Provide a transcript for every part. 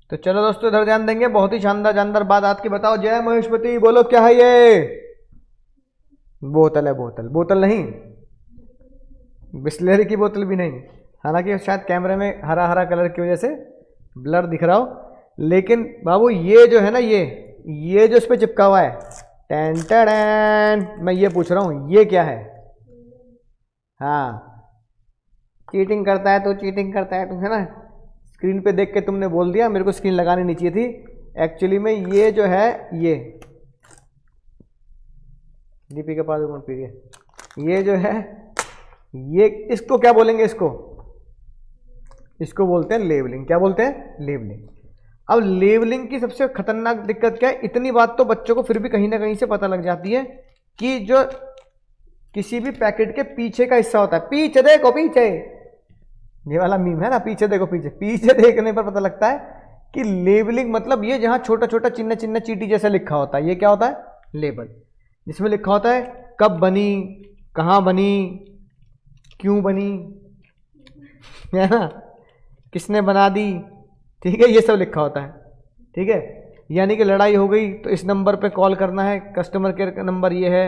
तो चलो दोस्तों इधर ध्यान देंगे, बहुत ही शानदार जानदार बात आज की बताओ। जय महेशपति बोलो, क्या है ये? बोतल है, बोतल। बोतल नहीं, बिस्लेरी की बोतल भी नहीं। हालांकि शायद कैमरे में हरा हरा कलर की वजह से ब्लर दिख रहा हो, लेकिन बाबू ये जो है ना, ये जो इस पे चिपका हुआ है, टेन टेन, मैं ये पूछ रहा हूं ये क्या है? हाँ, चीटिंग करता है तो चीटिंग करता है तुम, है ना। स्क्रीन पे देख के तुमने बोल दिया, मेरे को स्क्रीन लगानी नहीं चाहिए थी। एक्चुअली में ये जो है, ये डीपी के पास कौन पी रही है? ये जो है, ये इसको क्या बोलेंगे? इसको बोलते हैं लेबलिंग। क्या बोलते हैं? लेबलिंग। अब लेबलिंग की सबसे खतरनाक दिक्कत क्या है? इतनी बात तो बच्चों को फिर भी कहीं ना कहीं से पता लग जाती है कि जो किसी भी पैकेट के पीछे का हिस्सा होता है, पीछे देखो, पीछे, ये वाला मीम है ना, पीछे देखो, पीछे, पीछे देखने पर पता लगता है कि लेबलिंग मतलब ये जहां छोटा छोटा चिन्ह चिन्ह चीटी जैसा लिखा होता है, ये क्या होता है? लेबल। जिसमें लिखा होता है कब बनी, कहां बनी, क्यों बनी, है ना, किसने बना दी, ठीक है, ये सब लिखा होता है। ठीक है, यानी कि लड़ाई हो गई तो इस नंबर पे कॉल करना है, कस्टमर केयर का नंबर ये है,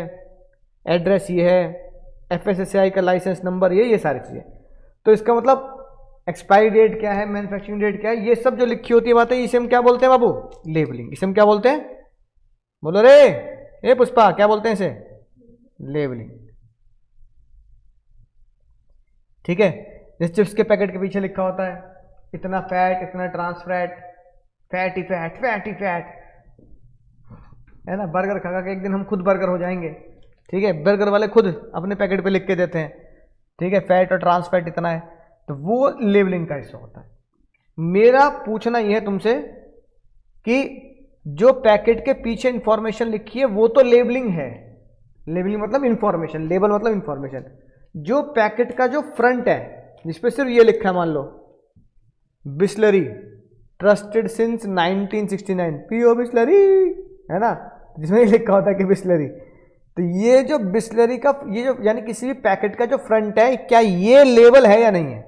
एड्रेस ये है, FSSAI का लाइसेंस नंबर ये सारी चीज़ें। तो इसका मतलब एक्सपायरी डेट क्या है, मैन्युफैक्चरिंग डेट क्या है, ये सब जो लिखी होती है बातें, इसे हम क्या बोलते हैं बाबू? लेबलिंग। इसे हम क्या बोलते हैं? बोलो रे, ए पुष्पा, क्या बोलते हैं इसे? लेबलिंग। ठीक है, जिस चिप्स के पैकेट के पीछे लिखा होता है इतना फैट, इतना trans fat, fatty fat, fatty fat, है ना। बर्गर खा के एक दिन हम खुद बर्गर हो जाएंगे। ठीक है, बर्गर वाले खुद अपने पैकेट पे लिख के देते हैं, ठीक है, फैट और ट्रांस फैट इतना है, तो वो लेबलिंग का हिस्सा होता है। मेरा पूछना यह है तुमसे कि जो पैकेट के पीछे इंफॉर्मेशन लिखी है वो तो लेबलिंग है। लेबलिंग मतलब इंफॉर्मेशन, लेबल मतलब इंफॉर्मेशन। जो पैकेट का जो फ्रंट है जिसपे सिर्फ ये लिखा है, मान लो बिस्लरी ट्रस्टेड सिंस 1969, पीओ बिस्लरी, है ना, जिसमें लिखा होता है कि बिस्लरी। तो ये जो बिस्लरी का, ये जो यानी किसी भी पैकेट का जो फ्रंट है, क्या ये लेबल है या नहीं है?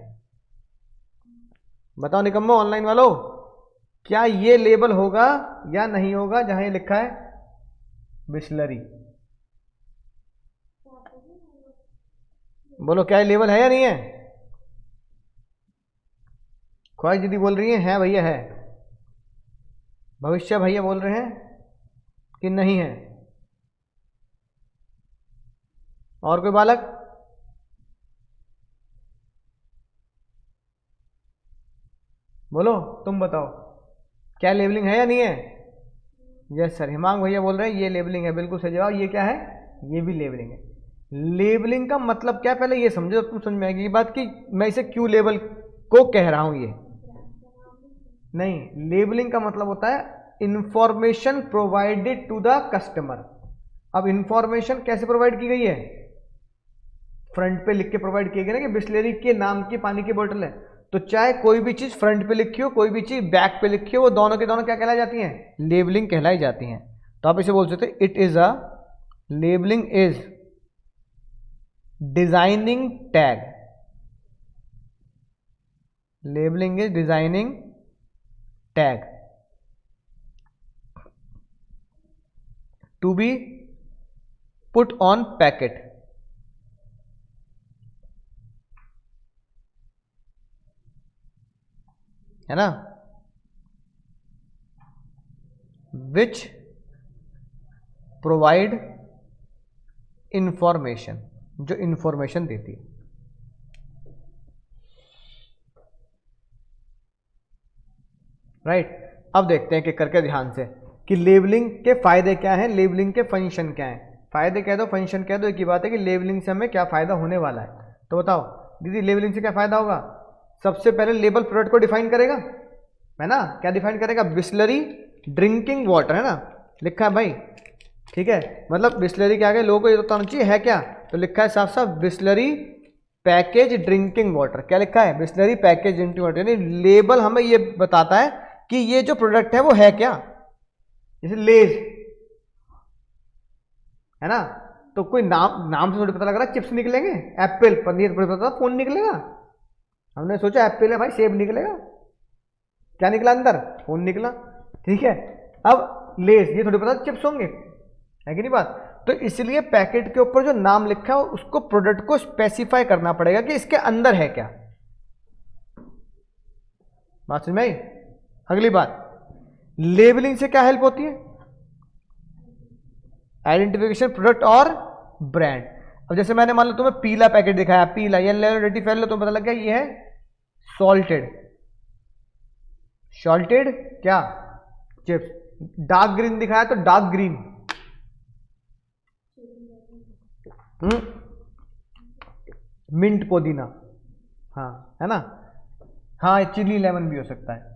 बताओ निकम्मो, ऑनलाइन वालों, क्या ये लेबल होगा या नहीं होगा जहां ये लिखा है बिस्लरी? बोलो, क्या ये लेबल है या नहीं है? ख्वाहिश दीदी बोल रही है भैया है। भविष्य भैया बोल रहे हैं कि नहीं है। और कोई बालक? बोलो, तुम बताओ, क्या लेबलिंग है या नहीं है? यस सर, हिमांग भैया बोल रहे हैं ये लेबलिंग है, बिल्कुल सही जवाब। ये क्या है? ये भी लेबलिंग है। लेबलिंग का मतलब क्या, पहले ये समझो, तुम समझ में आएगी ये बात कि मैं इसे क्यों लेबल को कह रहा हूं। ये नहीं, लेबलिंग का मतलब होता है information provided to the customer. अब इंफॉर्मेशन कैसे प्रोवाइड की गई है? फ्रंट पे लिख के प्रोवाइड किया गया ना कि बिस्लेरी के नाम की पानी की बोतल है, तो चाहे कोई भी चीज फ्रंट पे लिखी हो, कोई भी चीज बैक पे लिखी हो, वो दोनों के दोनों क्या कहलाई जाती हैं? लेबलिंग कहलाई जाती हैं। तो आप इसे बोल सकते हैं it is a labelling is designing tag. Labelling is designing tag to be put on packet, है ना, विच प्रोवाइड इंफॉर्मेशन, जो इंफॉर्मेशन देती है। राइट। अब देखते हैं कि करके ध्यान से कि लेबलिंग के फायदे क्या हैं, लेबलिंग के फंक्शन क्या हैं। फायदे कह दो, फंक्शन कह दो, एक ही बात है कि लेबलिंग से हमें क्या फायदा होने वाला है। तो बताओ दीदी, लेबलिंग से क्या फायदा होगा? सबसे पहले लेबल प्रोडक्ट को डिफाइन करेगा, है ना। क्या डिफाइन करेगा? बिस्लरी ड्रिंकिंग वाटर, है ना, लिखा है भाई, ठीक है, मतलब बिस्लरी के आगे लोगों को ये तो होना चाहिए है क्या, तो लिखा है साफ साफ बिस्लरी पैकेज ड्रिंकिंग वाटर। क्या लिखा है? Bisleri package drinking water. यानी लेबल हमें ये बताता है कि ये जो प्रोडक्ट है वो है क्या। जैसे लेज, है ना, तो कोई नाम से थोड़ी पता लग रहा है चिप्स निकलेंगे, एप्पल पनीर पता फोन निकलेगा। हमने सोचा एप्पल है भाई, सेब निकलेगा, क्या निकला अंदर, फोन निकला। ठीक है, अब लेस ये थोड़ी पता चिप्स होंगे, है कि नहीं बात। तो इसलिए पैकेट के ऊपर जो नाम लिखा है उसको प्रोडक्ट को स्पेसिफाई करना पड़ेगा कि इसके अंदर है क्या। बात समझ में आई। अगली बात, लेबलिंग से क्या हेल्प होती है, आइडेंटिफिकेशन प्रोडक्ट और ब्रांड। अब जैसे मैंने मान लो तुम्हें पीला पैकेट दिखाया, पीला येलो रेडी फैल लो, तुम्हें पता लग गया ये है सॉल्टेड, सॉल्टेड क्या चिप्स। डार्क ग्रीन दिखाया तो डार्क ग्रीन, मिंट पुदीना, हाँ है ना, हाँ चिली लेमन भी हो सकता है,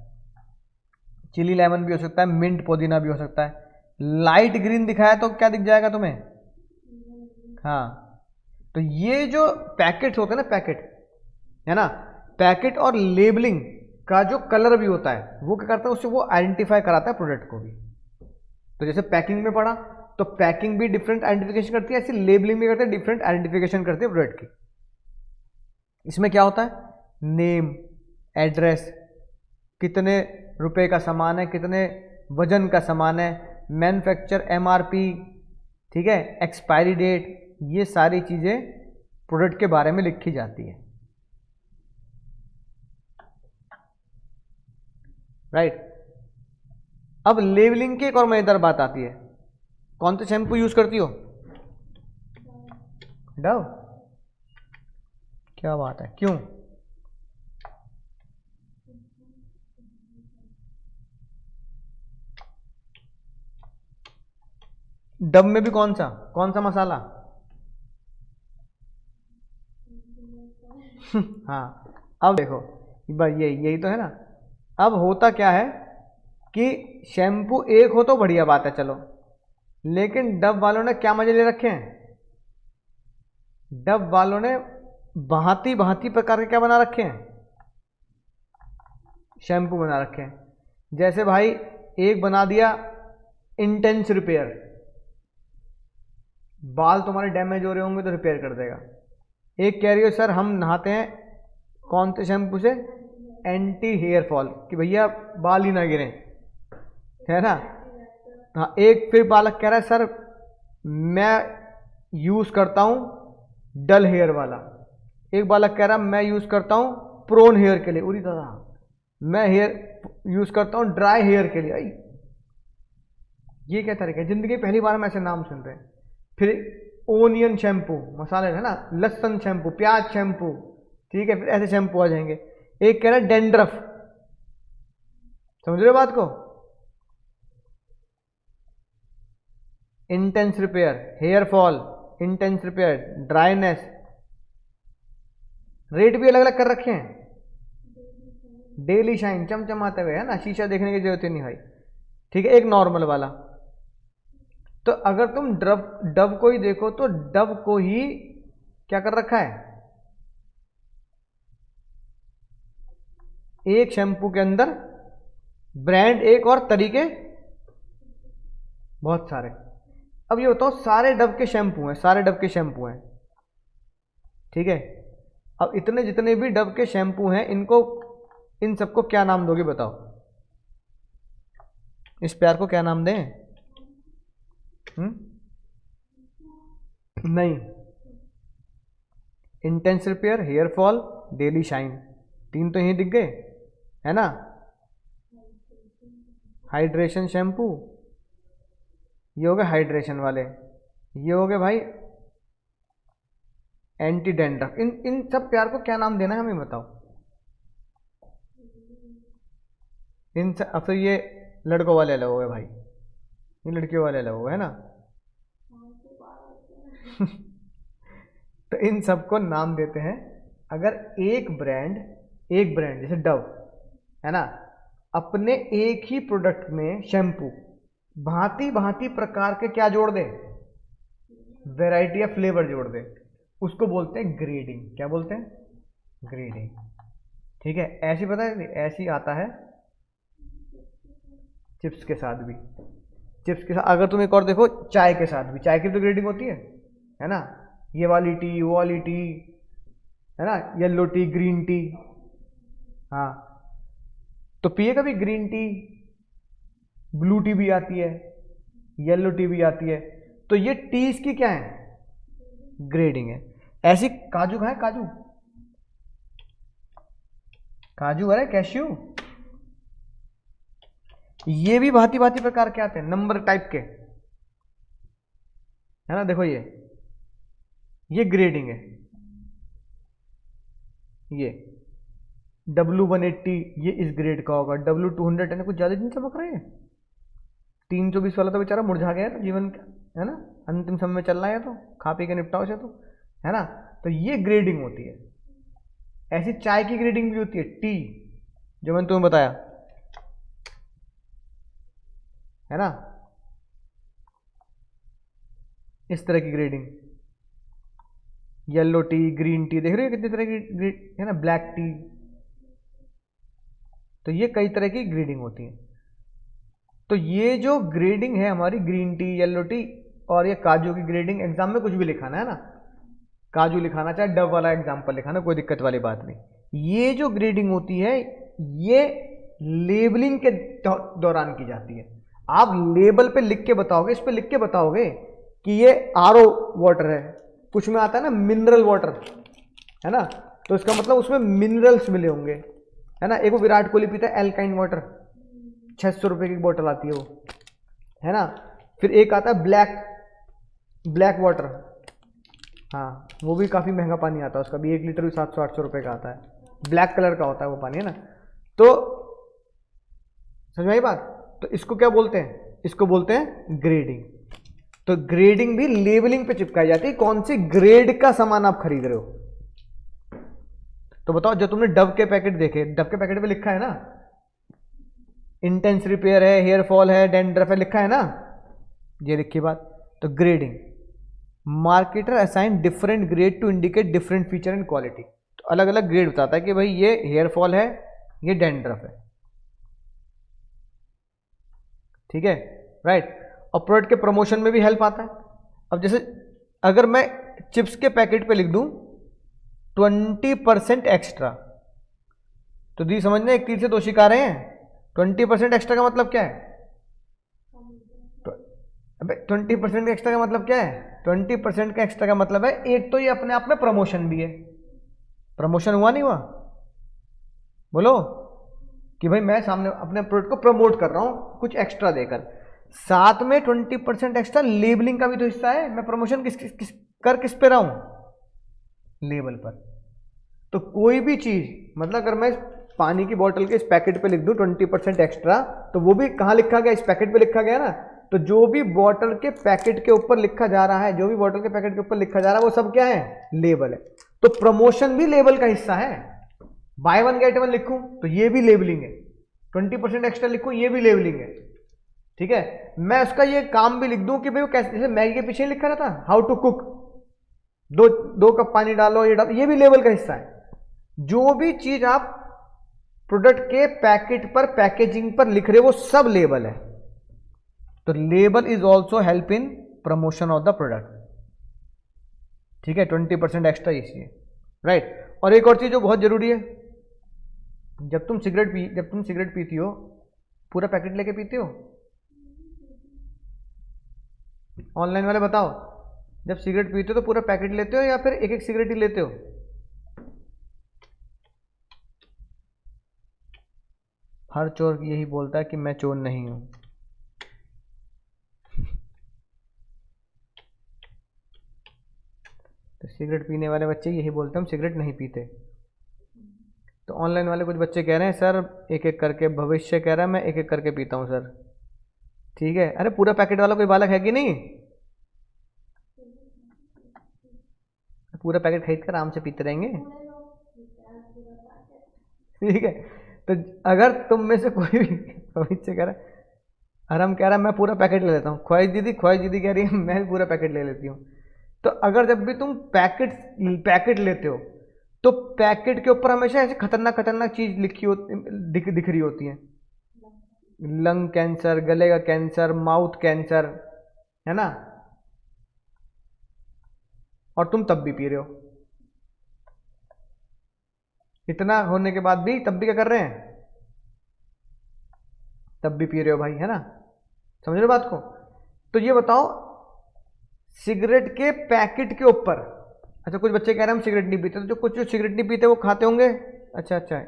चिली लेमन भी हो सकता है, मिंट पुदीना भी हो सकता है। लाइट ग्रीन दिखाया तो क्या दिख जाएगा तुम्हें, हाँ। तो ये जो पैकेट होते हैं ना, पैकेट है ना, पैकेट और लेबलिंग का जो कलर भी होता है वो क्या करता है, उससे वो आइडेंटिफाई कराता है प्रोडक्ट को भी। तो जैसे पैकिंग में पढ़ा तो पैकिंग भी डिफरेंट आइडेंटिफिकेशन करती है, ऐसे लेबलिंग भी करते हैं, डिफरेंट आइडेंटिफिकेशन करती है प्रोडक्ट की। इसमें क्या होता है, नेम, एड्रेस, कितने रुपए का सामान है, कितने वजन का सामान है, मैन्युफैक्चर, एमआरपी, ठीक है, एक्सपायरी डेट, ये सारी चीजें प्रोडक्ट के बारे में लिखी जाती है, राइट। अब लेबलिंग की एक और मजेदार बात आती है, कौन सा शैम्पू यूज करती हो, डव, क्या बात है, क्यों, डव में भी कौन सा मसाला हाँ, अब देखो बस यही तो है ना। अब होता क्या है कि शैम्पू एक हो तो बढ़िया बात है चलो, लेकिन डव वालों ने क्या मजे ले रखे हैं, डव वालों ने भांति भांति प्रकार के क्या बना रखे हैं, शैम्पू बना रखे हैं। जैसे भाई एक बना दिया इंटेंस रिपेयर, बाल तुम्हारे डैमेज हो रहे होंगे तो रिपेयर कर देगा। एक कह रही हो सर हम नहाते हैं कौन से शैम्पू से, एंटी हेयर फॉल, कि भैया बाल ही ना गिरें, है ना। हाँ, एक फिर बालक कह रहा है सर मैं यूज करता हूं डल हेयर वाला, एक बालक कह रहा है मैं यूज करता हूं प्रोन हेयर के लिए, उरी दादा मैं हेयर यूज करता हूं ड्राई हेयर के लिए। आई ये क्या तरीका है, जिंदगी पहली बार हम ऐसे नाम सुन रहे हैं। फिर ओनियन शैम्पू, मसाले है ना, लहसुन शैम्पू, प्याज शैम्पू, ठीक है, फिर ऐसे शैम्पू आ जाएंगे। एक कह रहा है डेंड्रफ, समझ रहे हो बात को, intense repair, hair fall, intense repair, dryness, rate भी अलग अलग कर रखे हैं। डेली शाइन, चमचमाते हुए, है ना, शीशा देखने की जरूरत ही नहीं भाई, ठीक है। एक नॉर्मल वाला, तो अगर तुम डव को ही देखो तो डव को ही क्या कर रखा है, एक शैम्पू के अंदर ब्रांड एक और तरीके बहुत सारे। अब ये बताओ सारे डव के शैम्पू हैं, सारे डव के शैम्पू हैं, ठीक है। अब इतने जितने भी डव के शैम्पू हैं इनको, इन सबको क्या नाम दोगे बताओ, इस प्यार को क्या नाम दें, नहीं, intense repair, hair fall, daily shine, तीन तो यहीं दिख गए, है ना। हाइड्रेशन शैम्पू, ये हो गए हाइड्रेशन वाले, ये हो गए भाई एंटी डैंड्रफ। इन सब प्यार को क्या नाम देना है हमें बताओ। अब तो ये लड़कों वाले अलग हो गए भाई, ये लड़कियों वाले अलग हो गए, है ना। तो इन सबको नाम देते हैं, अगर एक ब्रांड जैसे डव है ना, अपने एक ही प्रोडक्ट में शैम्पू भांति भांति प्रकार के क्या जोड़ दे, वैरायटी या फ्लेवर जोड़ दे, उसको बोलते हैं ग्रेडिंग। क्या बोलते हैं, ग्रेडिंग, ठीक है। ऐसी पता है, ऐसी आता है चिप्स के साथ भी, चिप्स के साथ अगर तुम एक और देखो चाय के साथ भी, चाय की तो ग्रेडिंग होती है ना, ये वाली टी, वो वाली टी, है ना, येलो टी, ग्रीन टी, हाँ। तो पिए कभी ग्रीन टी, ब्लू टी भी आती है, येलो टी भी आती है। तो ये टीज की क्या है, ग्रेडिंग है। ऐसी काजू खाए, काजू, काजू है कैश्यू, ये भी भांति भांति प्रकार के आते हैं, नंबर टाइप के, है ना। देखो ये ग्रेडिंग है। ये W180 ये इस ग्रेड का होगा, W210 कुछ ज्यादा दिन चमक रहे हैं। 324 वाला तो बेचारा मुरझा गया था जीवन का, है ना, अंतिम समय में चल रहा है, तो खा पी के निपटाओ से, तो है ना। तो ये ग्रेडिंग होती है। ऐसी चाय की ग्रेडिंग भी होती है, टी, जो मैंने तुम्हें बताया, है ना, इस तरह की grading. Yellow T, green tea, देख रहे हो कितनी तरह की, है ना, ब्लैक टी। तो ये कई तरह की ग्रेडिंग होती है। तो ये जो ग्रेडिंग है हमारी, ग्रीन टी, येलो टी और ये काजू की ग्रेडिंग, एग्जाम में कुछ भी लिखाना है ना, काजू लिखाना, चाहे डव वाला एग्जाम्पल लिखाना, कोई दिक्कत वाली बात नहीं। ये जो ग्रेडिंग होती है ये लेबलिंग के दौरान की जाती है। आप लेबल पे लिख के बताओगे, इस पे लिख के बताओगे कि ये आरओ वाटर है, कुछ में आता है ना मिनरल वाटर, है ना, तो इसका मतलब उसमें मिनरल्स मिले होंगे, है ना। एक वो विराट कोहली पीता है एल्काइन वाटर, 600 रुपए की बोतल आती है वो, है ना। फिर एक आता है ब्लैक वाटर, हाँ वो भी काफ़ी महंगा पानी आता है, उसका भी 1 लीटर भी 700-800 रुपए का आता है, ब्लैक कलर का होता है वो पानी, है ना। तो समझ में आई बात। तो इसको क्या बोलते हैं, इसको बोलते हैं ग्रेडिंग। तो ग्रेडिंग भी लेबलिंग पे चिपकाई जाती है, कौन सी ग्रेड का सामान आप खरीद रहे हो। तो बताओ, जब तुमने डव के पैकेट देखे, डव के पैकेट पे लिखा है ना इंटेंस रिपेयर है, हेयर फॉल है, डैंड्रफ है, लिखा है ना, ये लिखी बात। तो grading, marketer assign different grade two indicate different feature and quality. तो अलग अलग ग्रेड बताता है कि भाई ये हेयर फॉल है, ये डैंड्रफ है, ठीक है, राइट। और प्रोडक्ट के प्रमोशन में भी हेल्प आता है। अब जैसे अगर मैं चिप्स के पैकेट पे लिख दूं 20% एक्स्ट्रा, तो दी समझना, एक तीर से दो शिकारे हैं। 20% एक्स्ट्रा का मतलब क्या है, अबे 20% एक्स्ट्रा का मतलब क्या है, 20% का एक्स्ट्रा का मतलब है, एक तो ये अपने आप में प्रमोशन भी है। प्रमोशन हुआ नहीं हुआ, बोलो, कि भाई मैं सामने अपने प्रोडक्ट को प्रमोट कर रहा हूं कुछ एक्स्ट्रा देकर, साथ में 20% एक्स्ट्रा लेबलिंग का भी तो हिस्सा है। मैं प्रमोशन किस पे रहा हूं, लेबल पर। तो कोई भी चीज, मतलब अगर मैं पानी की बोतल के इस पैकेट पे लिख दूं 20% एक्स्ट्रा, तो वो भी कहां लिखा गया, इस पैकेट पे लिखा गया ना। तो जो भी बॉटल के पैकेट के ऊपर लिखा जा रहा है, जो भी बॉटल के पैकेट के ऊपर लिखा जा रहा है, वो सब क्या है, लेबल है। तो प्रमोशन भी लेबल का हिस्सा है। बाय वन गेट वन लिखूं तो ये भी लेबलिंग है, 20% एक्स्ट्रा लिखूं ये भी लेबलिंग है, ठीक है। मैं उसका ये काम भी लिख दूं कि भाई वो कैसे, जैसे मैगी के पीछे लिखा रहता हाउ टू कुक, दो कप पानी डालो, ये भी लेबल का हिस्सा है। जो भी चीज आप प्रोडक्ट के पैकेट पर, पैकेजिंग पर लिख रहे हो, वो सब लेबल है। तो label is also help in promotion of the product, ठीक है। 20% एक्स्ट्रा इसलिए, राइट। और एक और चीज जो बहुत जरूरी है, जब तुम सिगरेट पीती हो, पूरा पैकेट लेके पीते हो। ऑनलाइन वाले बताओ, जब सिगरेट पीते हो तो पूरा पैकेट लेते हो या फिर एक एक सिगरेट ही लेते हो। हर चोर यही बोलता है कि मैं चोर नहीं हूं। तो सिगरेट पीने वाले बच्चे यही बोलते हैं हम सिगरेट नहीं पीते। तो ऑनलाइन वाले कुछ बच्चे कह रहे हैं सर एक एक करके, भविष्य कह रहा है मैं एक एक करके पीता हूं सर, ठीक है। अरे पूरा पैकेट वाला कोई बालक है कि नहीं, पूरा पैकेट खरीद कर आराम से पीते रहेंगे, ठीक है। तो अगर तुम में से कोई भी भविष्य कह रहा है, अरम कह रहा है मैं पूरा पैकेट ले लेता हूँ, ख्वाहिश दीदी कह रही है मैं भी पूरा पैकेट ले लेती हूँ। तो अगर जब भी तुम पैकेट लेते हो, तो पैकेट के ऊपर हमेशा ऐसे खतरनाक खतरनाक चीज लिखी होती, दिख रही होती है, लंग कैंसर, गले का कैंसर, माउथ कैंसर, है ना। और तुम तब भी पी रहे हो, इतना होने के बाद भी तब भी क्या कर रहे हैं, तब भी पी रहे हो भाई, है ना, समझ रहे हो बात को। तो ये बताओ सिगरेट के पैकेट के ऊपर, अच्छा कुछ बच्चे कह रहे हैं हम सिगरेट नहीं पीते, तो जो कुछ जो सिगरेट नहीं पीते वो खाते होंगे। अच्छा अच्छा,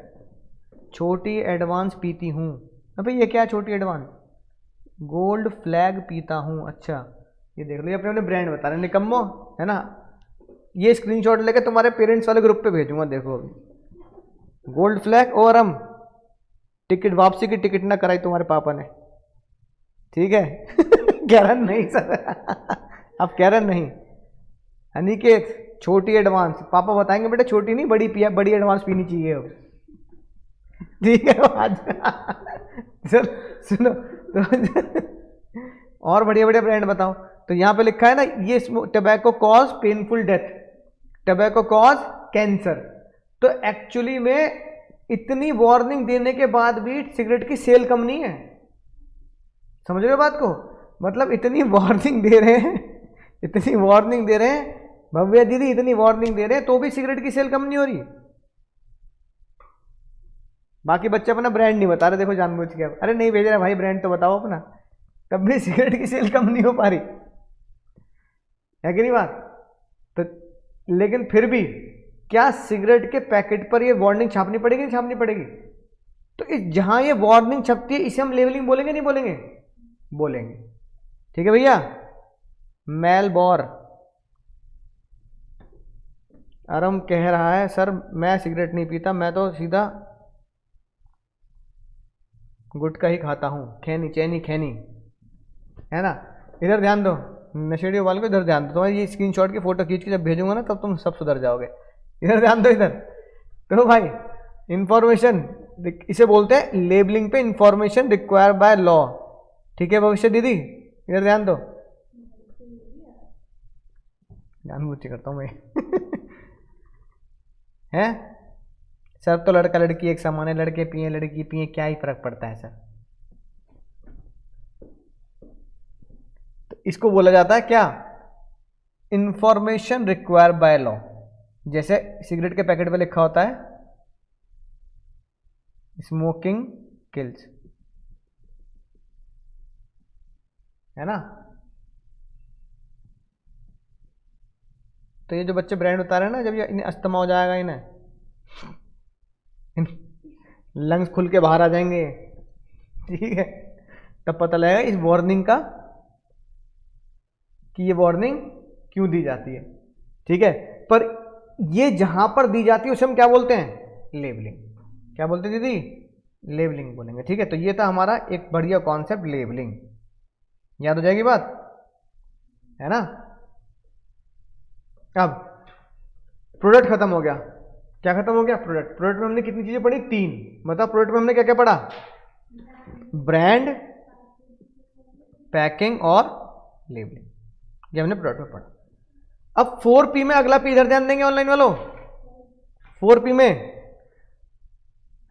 छोटी एडवांस पीती हूँ। अबे ये क्या है छोटी एडवांस? गोल्ड फ्लैग पीता हूँ। अच्छा ये देख लो, ये अपने अपने ब्रांड बता रहे निकम्मो, है ना। ये स्क्रीनशॉट लेके तुम्हारे पेरेंट्स वाले ग्रुप पे भेजूंगा, देखो अभी गोल्ड फ्लैग। और हम टिकट, वापसी की टिकट ना कराई तुम्हारे पापा ने, ठीक है। कह रहा नहीं सर। अब कह रहा नहीं। अनिकेत छोटी एडवांस, पापा बताएंगे बेटा छोटी नहीं बड़ी पिया, बड़ी एडवांस पीनी चाहिए अब, ठीक है। आज सर सुनो तो और बढ़िया बढ़िया ब्रांड बताओ। तो यहाँ पे लिखा है ना, ये tobacco cause painful death, tobacco cause cancer. तो एक्चुअली में इतनी वार्निंग देने के बाद भी सिगरेट की सेल कम नहीं है, समझ रहे हो बात को। मतलब इतनी वार्निंग दे रहे हैं, इतनी वार्निंग दे रहे हैं भव्या दीदी, इतनी वार्निंग दे रहे हैं तो भी सिगरेट की सेल कम नहीं हो रही। बाकी बच्चे अपना ब्रांड नहीं बता रहे, देखो जानबूझ के। अरे नहीं भेज रहे भाई ब्रांड तो बताओ अपना, तब भी सिगरेट की सेल कम नहीं हो पा रही है कि नहीं बात। तो लेकिन फिर भी क्या सिगरेट के पैकेट पर ये वार्निंग छापनी पड़ेगी, नहीं छापनी पड़ेगी? तो इस जहां ये वार्निंग छपती है इसे हम लेवलिंग बोलेंगे, नहीं बोलेंगे? बोलेंगे, ठीक है भैया। मेलबोर अरम कह रहा है सर मैं सिगरेट नहीं पीता, मैं तो सीधा गुटखा ही खाता हूँ, खैनी चैनी खैनी, है ना। इधर ध्यान दो नशेड़ी वाले को, इधर ध्यान दो। तुम्हारी ये स्क्रीनशॉट की फोटो खींच के जब भेजूंगा ना तब तुम सब सुधर जाओगे। इधर ध्यान दो इधर। तो भाई इंफॉर्मेशन, इसे बोलते हैं लेबलिंग पे इंफॉर्मेशन रिक्वायर्ड बाय लॉ, ठीक है भविष्य दीदी, इधर ध्यान दो। जानबूझ के करता हूँ मैं। है सर तो लड़का लड़की एक समान है, लड़के पिए लड़की पिए क्या ही फर्क पड़ता है सर। तो इसको बोला जाता है क्या? Information required by law. जैसे सिगरेट के पैकेट पे लिखा होता है स्मोकिंग किल्स, है ना। तो ये जो बच्चे ब्रांड उतारे हैं ना, जब ये इन्हें अस्थमा हो जाएगा, इन्हें लंग्स खुल के बाहर आ जाएंगे, ठीक है, तब पता लगेगा इस वार्निंग का कि ये वार्निंग क्यों दी जाती है, ठीक है। पर ये जहां पर दी जाती है उसे हम क्या बोलते हैं? लेबलिंग। क्या बोलते हैं दीदी? लेबलिंग बोलेंगे, ठीक है। तो ये था हमारा एक बढ़िया कॉन्सेप्ट लेबलिंग, याद हो जाएगी बात, है ना। अब प्रोडक्ट खत्म हो गया, क्या खत्म हो गया? प्रोडक्ट। प्रोडक्ट में हमने कितनी चीजें पढ़ी? 3। मतलब प्रोडक्ट में हमने क्या क्या पढ़ा? ब्रांड, पैकिंग और लेबलिंग, ये हमने प्रोडक्ट में पढ़ा। अब 4P में अगला P इधर ध्यान देंगे ऑनलाइन वालों। 4P में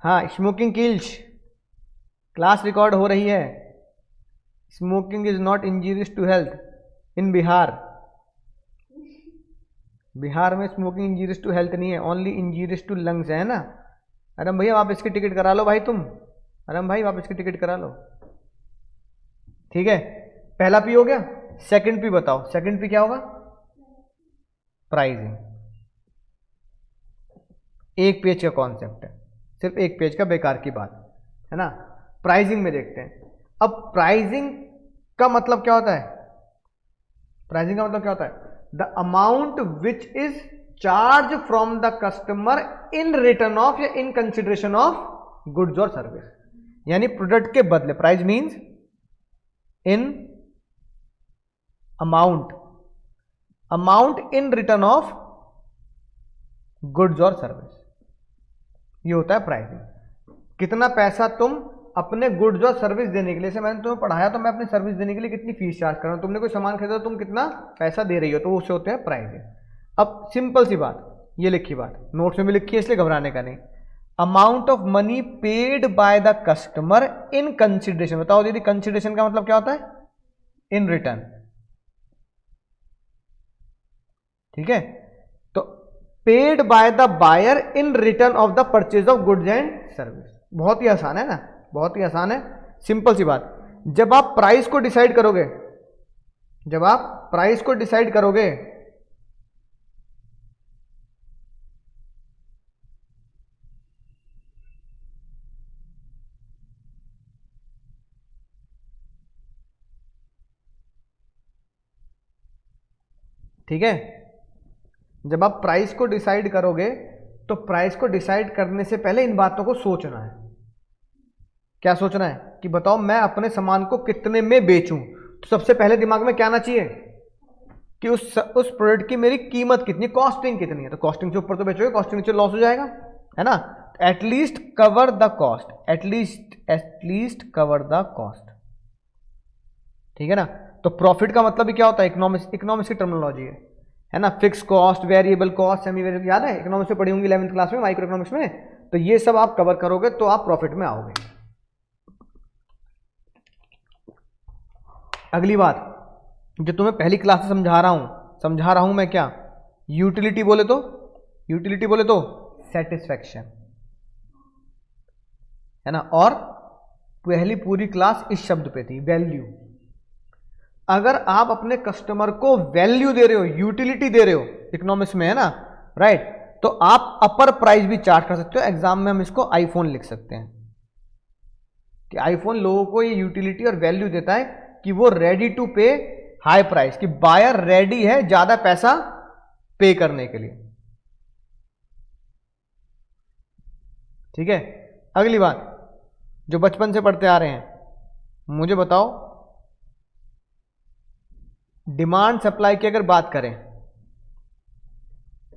हाँ स्मोकिंग किल्स, क्लास रिकॉर्ड हो रही है। Smoking is not injurious to health in Bihar. Bihar में स्मोकिंग इंजीरियस टू हेल्थ नहीं है, ओनली इंजीरियस टू लंग्स है ना। अरे भैया वापस की टिकट करा लो भाई तुम, अरे भाई वापस की टिकट करा लो, ठीक है। पहला P हो गया। सेकंड P बताओ, सेकंड P क्या होगा? प्राइसिंग। एक पेज का कॉन्सेप्ट है, सिर्फ एक पेज का, बेकार की बात है ना। प्राइसिंग में देखते हैं। अब प्राइसिंग का मतलब क्या होता है? प्राइसिंग का मतलब क्या होता है? The amount which is charge from the customer in return of या इन कंसिडरेशन ऑफ गुड्स और सर्विस, यानी प्रोडक्ट के बदले। Price means in amount, amount in return of goods और सर्विस, ये होता है प्राइसिंग। कितना पैसा तुम अपने गुड्स और सर्विस देने के लिए, जैसे मैंने तुम्हें पढ़ाया तो मैं अपनी सर्विस देने के लिए कितनी फीस चार्ज कर रहा हूं, तुमने कोई सामान खरीदा तुम कितना पैसा दे रही हो, तो उससे होते हैं प्राइसिंग। अब सिंपल सी बात, ये लिखी बात नोट्स में भी लिखी है इसलिए घबराने का नहीं। Amount of money paid by the customer in consideration. बताओ दीदी कंसिडरेशन का मतलब क्या होता है? इन रिटर्न, ठीक है। तो paid by the buyer in return of the purchase of goods and service. बहुत ही आसान है ना, बहुत ही आसान है। सिंपल सी बात, जब आप प्राइस को डिसाइड करोगे, जब आप प्राइस को डिसाइड करोगे ठीक है, जब आप प्राइस को डिसाइड करोगे तो प्राइस को डिसाइड करने से पहले इन बातों को सोचना है। क्या सोचना है कि बताओ मैं अपने सामान को कितने में बेचूं, तो सबसे पहले दिमाग में क्या आना चाहिए कि उस प्रोडक्ट की मेरी कीमत कितनी, कॉस्टिंग कितनी है। तो कॉस्टिंग से ऊपर तो बेचोगे, कॉस्टिंग नीचे लॉस हो जाएगा, है ना। At least cover the cost, at least cover the cost, ठीक है ना। तो प्रॉफिट का मतलब भी क्या होता है, इकोनॉमिक्स की टर्मिनोलॉजी है ना। Fix cost, variable cost, semi variable, याद है इकोनॉमिक्स में पढ़ी होंगी 11वीं क्लास में, माइक्रो इकोनॉमिक्स में। तो ये सब आप कवर करोगे तो आप प्रॉफिट में आओगे। अगली बात जो तुम्हें पहली क्लास से समझा रहा हूं मैं, क्या यूटिलिटी बोले तो सेटिस्फैक्शन, है ना। और पहली पूरी क्लास इस शब्द पे थी, वैल्यू। अगर आप अपने कस्टमर को वैल्यू दे रहे हो, यूटिलिटी दे रहे हो इकोनॉमिक्स में, है ना, राइट, तो आप अपर प्राइस भी चार्ज कर सकते हो। एग्जाम में हम इसको आईफोन लिख सकते हैं कि आईफोन लोगों को ये यूटिलिटी और वैल्यू देता है कि वो रेडी टू पे हाई प्राइस, कि बायर रेडी है ज्यादा पैसा पे करने के लिए, ठीक है। अगली बात जो बचपन से पढ़ते आ रहे हैं, मुझे बताओ डिमांड सप्लाई की अगर बात करें,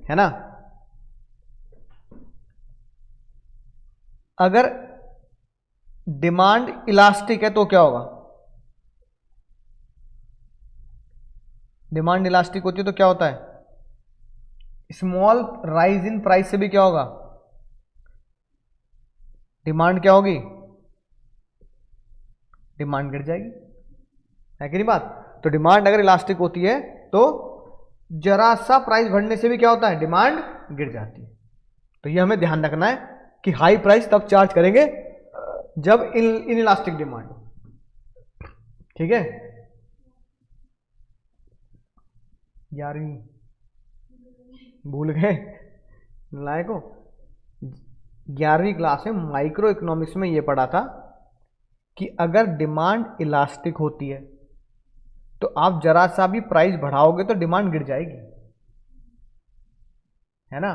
है ना, अगर डिमांड इलास्टिक है तो क्या होगा, डिमांड इलास्टिक होती है तो क्या होता है, स्मॉल राइज इन प्राइस से भी क्या होगा, डिमांड क्या होगी, डिमांड गिर जाएगी, है कि नहीं बात। तो डिमांड अगर इलास्टिक होती है तो जरा सा प्राइस बढ़ने से भी क्या होता है, डिमांड गिर जाती है। तो ये हमें ध्यान रखना है कि हाई प्राइस तब चार्ज करेंगे जब इन इलास्टिक डिमांड, ठीक है। 11वीं भूल गए लायको, 11वीं क्लास में माइक्रो इकोनॉमिक्स में ये पढ़ा था कि अगर डिमांड इलास्टिक होती है तो आप जरा सा भी प्राइस बढ़ाओगे तो डिमांड गिर जाएगी, है ना,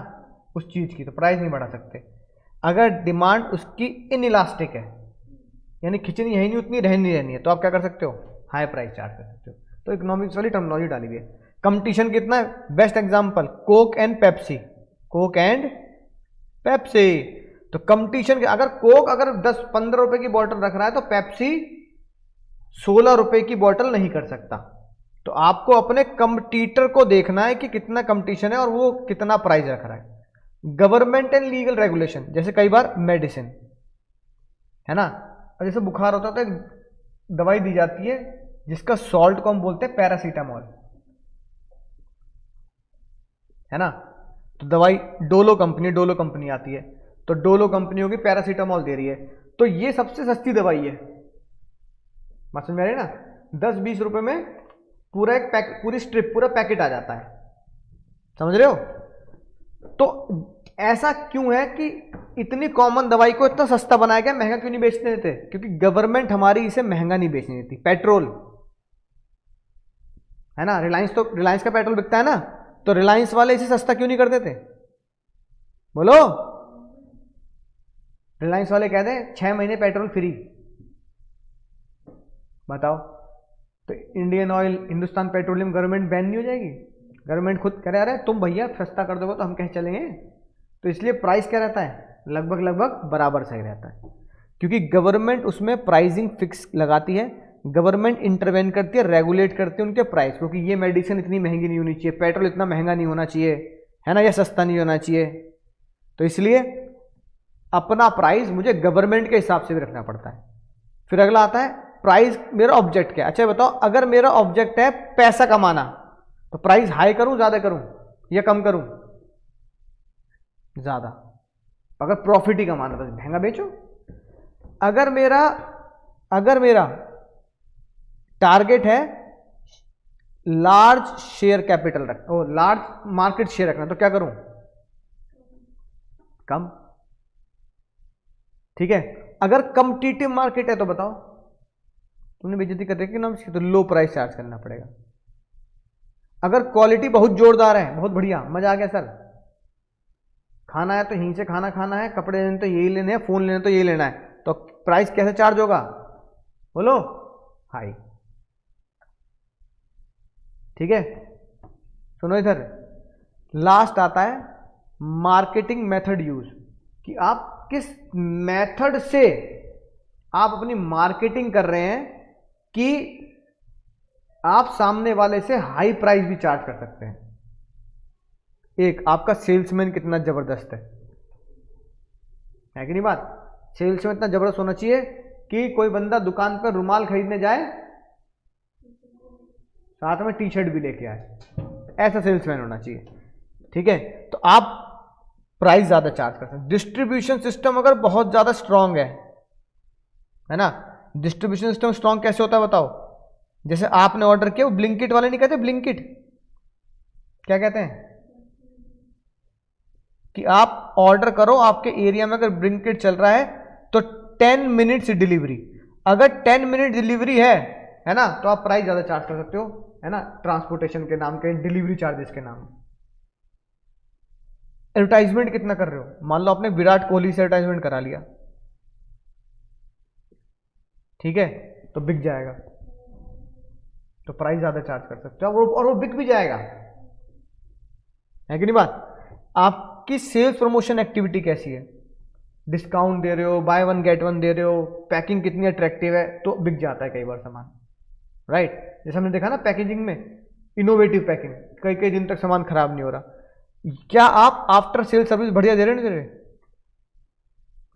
उस चीज की, तो प्राइस नहीं बढ़ा सकते। अगर डिमांड उसकी इनइलास्टिक है, यानी खिंचनी है ही नहीं, उतनी रहनी रहनी है, तो आप क्या कर सकते हो, हाई प्राइस चार्ज कर सकते हो। तो इकोनॉमिक्स वाली टर्मिनोलॉजी डाली हुई है। कंपटीशन कितना है, best example Coke and Pepsi, Coke and Pepsi. तो कंपटीशन के, अगर कोक अगर 10-15 रुपए की बोतल रख रहा है तो पेप्सी 16 रुपए की बोतल नहीं कर सकता। तो आपको अपने कंपटीटर को देखना है कि कितना कंपटीशन है और वो कितना प्राइस रख रहा है। गवर्नमेंट एंड लीगल रेगुलेशन, जैसे कई बार मेडिसिन, है ना, और जैसे बुखार होता है तो एक दवाई दी जाती है जिसका सॉल्ट को हम बोलते हैं पैरासीटामोल, है ना। तो दवाई डोलो कंपनी आती है, तो डोलो कंपनी होगी पैरासीटामोल दे रही है, तो ये सबसे सस्ती दवाई है, समझ में आ रही है ना। 10-20 रुपए में पूरा एक पूरी स्ट्रिप, पूरा पैकेट आ जाता है, समझ रहे हो। तो ऐसा क्यों है कि इतनी कॉमन दवाई को इतना सस्ता बनाया गया, महंगा क्यों नहीं बेचने देते, क्योंकि गवर्नमेंट हमारी इसे महंगा नहीं बेचने देती। पेट्रोल, है ना, रिलायंस का पेट्रोल बिकता है ना, तो रिलायंस वाले इसे सस्ता क्यों नहीं कर देते, बोलो। रिलायंस वाले कहते हैं 6 महीने पेट्रोल फ्री, बताओ। तो Indian oil, Hindustan petroleum, government ban नहीं हो जाएगी। गवर्नमेंट खुद कह रहा है तुम भैया सस्ता कर दोगे तो हम कैसे चलेंगे। तो इसलिए प्राइस क्या रहता है, लगभग बराबर सही रहता है, क्योंकि गवर्नमेंट उसमें प्राइसिंग फिक्स लगाती है, गवर्नमेंट इंटरवेन करती है, रेगुलेट करती है उनके प्राइस, क्योंकि ये मेडिसिन इतनी महंगी नहीं होनी चाहिए, पेट्रोल इतना महंगा नहीं होना चाहिए, है ना, या सस्ता नहीं होना चाहिए। तो इसलिए अपना प्राइस मुझे गवर्नमेंट के हिसाब से भी रखना पड़ता है। फिर अगला आता है प्राइस, मेरा ऑब्जेक्ट क्या है। अच्छा बताओ, अगर मेरा ऑब्जेक्ट है पैसा कमाना, तो प्राइस हाई करूं, ज्यादा करूं या कम करूं, ज्यादा। अगर प्रॉफिट ही कमाना तो महंगा बेचो। अगर मेरा अगर मेरा टारगेट है लार्ज शेयर कैपिटल रख, ओ लार्ज मार्केट शेयर रखना, तो क्या करूं? कम। ठीक है, अगर कॉम्पिटिटिव मार्केट है तो बताओ, तुमने बेइज्जती कर रखी ना, तो लो प्राइस चार्ज करना पड़ेगा। अगर क्वालिटी बहुत जोरदार है, बहुत बढ़िया, मजा आ गया सर, खाना है तो यहीं से खाना खाना है, कपड़े लेने तो यही लेने हैं, फोन लेने तो यही लेना है, तो प्राइस कैसे चार्ज होगा? बोलो, हाई। ठीक है, सुनो इधर, लास्ट आता है मार्केटिंग मेथड यूज, कि आप किस मेथड से आप अपनी मार्केटिंग कर रहे हैं कि आप सामने वाले से हाई प्राइस भी चार्ज कर सकते हैं। एक, आपका सेल्समैन कितना जबरदस्त है कि नहीं बात? सेल्समैन इतना जबरदस्त होना चाहिए कि कोई बंदा दुकान पर रुमाल खरीदने जाए, साथ में टी शर्ट भी लेके आए, ऐसा सेल्समैन होना चाहिए। ठीक है, तो आप प्राइस ज्यादा चार्ज कर सकते हैं। डिस्ट्रीब्यूशन सिस्टम अगर बहुत ज्यादा स्ट्रांग है ना, डिस्ट्रीब्यूशन सिस्टम स्ट्रांग कैसे होता है बताओ? जैसे आपने ऑर्डर किया, वो ब्लिंकिट वाले नहीं कहते, ब्लिंकिट क्या कहते हैं? कि आप ऑर्डर करो, आपके एरिया में अगर ब्लिंकिट चल रहा है तो 10 मिनट्स डिलीवरी, अगर 10 मिनट डिलीवरी है ना, तो आप प्राइस ज्यादा चार्ज कर सकते हो, है ना, ट्रांसपोर्टेशन के नाम के, डिलीवरी चार्जेस के नाम। एडवर्टाइजमेंट कितना कर रहे हो? मान लो आपने विराट कोहली से एडवर्टाइजमेंट करा लिया, ठीक है, तो बिक जाएगा, तो प्राइस ज्यादा चार्ज कर सकते हो, और वो बिक भी जाएगा, है कि नहीं बात? आपकी सेल्स प्रमोशन एक्टिविटी कैसी है? डिस्काउंट दे रहे हो, बाय वन गेट वन दे रहे हो, पैकिंग कितनी अट्रैक्टिव है, तो बिक जाता है कई बार सामान, राइट? जैसे हमने देखा ना पैकेजिंग में, इनोवेटिव पैकिंग, कई कई दिन तक सामान खराब नहीं हो रहा। क्या आप आफ्टर सेल सर्विस बढ़िया दे रहे नहीं दे रहे,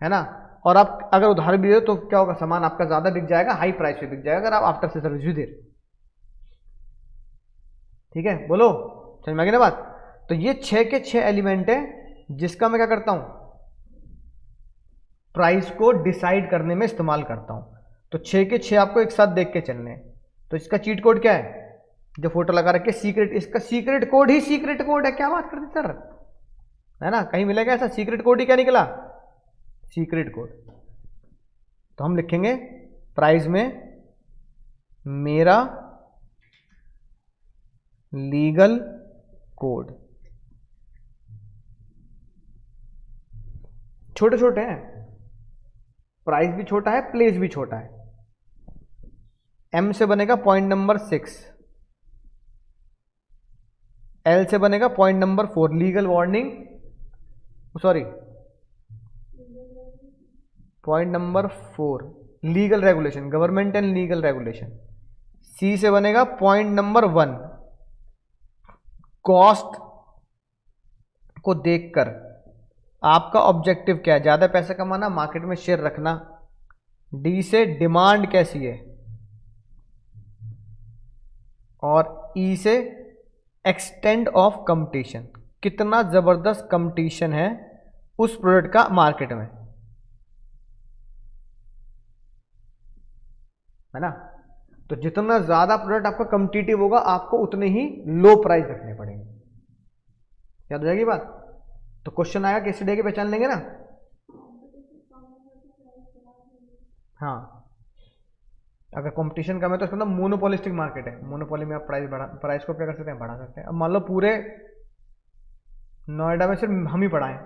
है ना? और आप अगर उधार भी दे रहे हो तो क्या होगा? सामान आपका ज्यादा बिक जाएगा, हाई प्राइस पे बिक जाएगा, अगर आप आफ्टर सेल सर्विस भी दे रहे। ठीक है, बोलो, समझ में आ गई ना बात? तो ये 6 के 6 एलिमेंट है जिसका मैं क्या करता हूं, प्राइस को डिसाइड करने में इस्तेमाल करता हूं। तो 6 के 6 आपको एक साथ देख के चलने हैं। तो इसका चीट कोड क्या है? जो फोटो लगा रखे सीक्रेट, इसका सीक्रेट कोड ही सीक्रेट कोड है। क्या बात करते सर, है ना? कहीं मिलेगा ऐसा? सीक्रेट कोड ही क्या निकला? Secret code. तो हम लिखेंगे प्राइस में मेरा लीगल कोड। छोटे छोटे हैं, प्राइस भी छोटा है, प्लेस भी छोटा है। एम से बनेगा पॉइंट नंबर 6, एल से बनेगा point number 4 legal warning, sorry point number 4 legal regulation, government and legal regulation. C से बनेगा पॉइंट नंबर 1 कॉस्ट को देखकर आपका ऑब्जेक्टिव क्या है, ज्यादा पैसा कमाना, मार्केट में शेयर रखना। डी से डिमांड कैसी है, और ई से एक्सटेंड ऑफ कंपटीशन, कितना जबरदस्त कंपटीशन है उस प्रोडक्ट का मार्केट में, है ना? तो जितना ज्यादा प्रोडक्ट आपका कॉम्पिटिटिव होगा, आपको उतने ही लो प्राइस रखने पड़ेंगे। याद हो जाएगी बात? तो क्वेश्चन आएगा किस डे की पहचान लेंगे ना? हाँ, अगर कंपटीशन कम है तो इसका मतलब मोनोपोलिस्टिक मार्केट है। मोनोपोली में आप प्राइस को क्या कर सकते हैं? बढ़ा सकते हैं। अब मान लो पूरे नोएडा में सिर्फ हम ही बढ़ाएं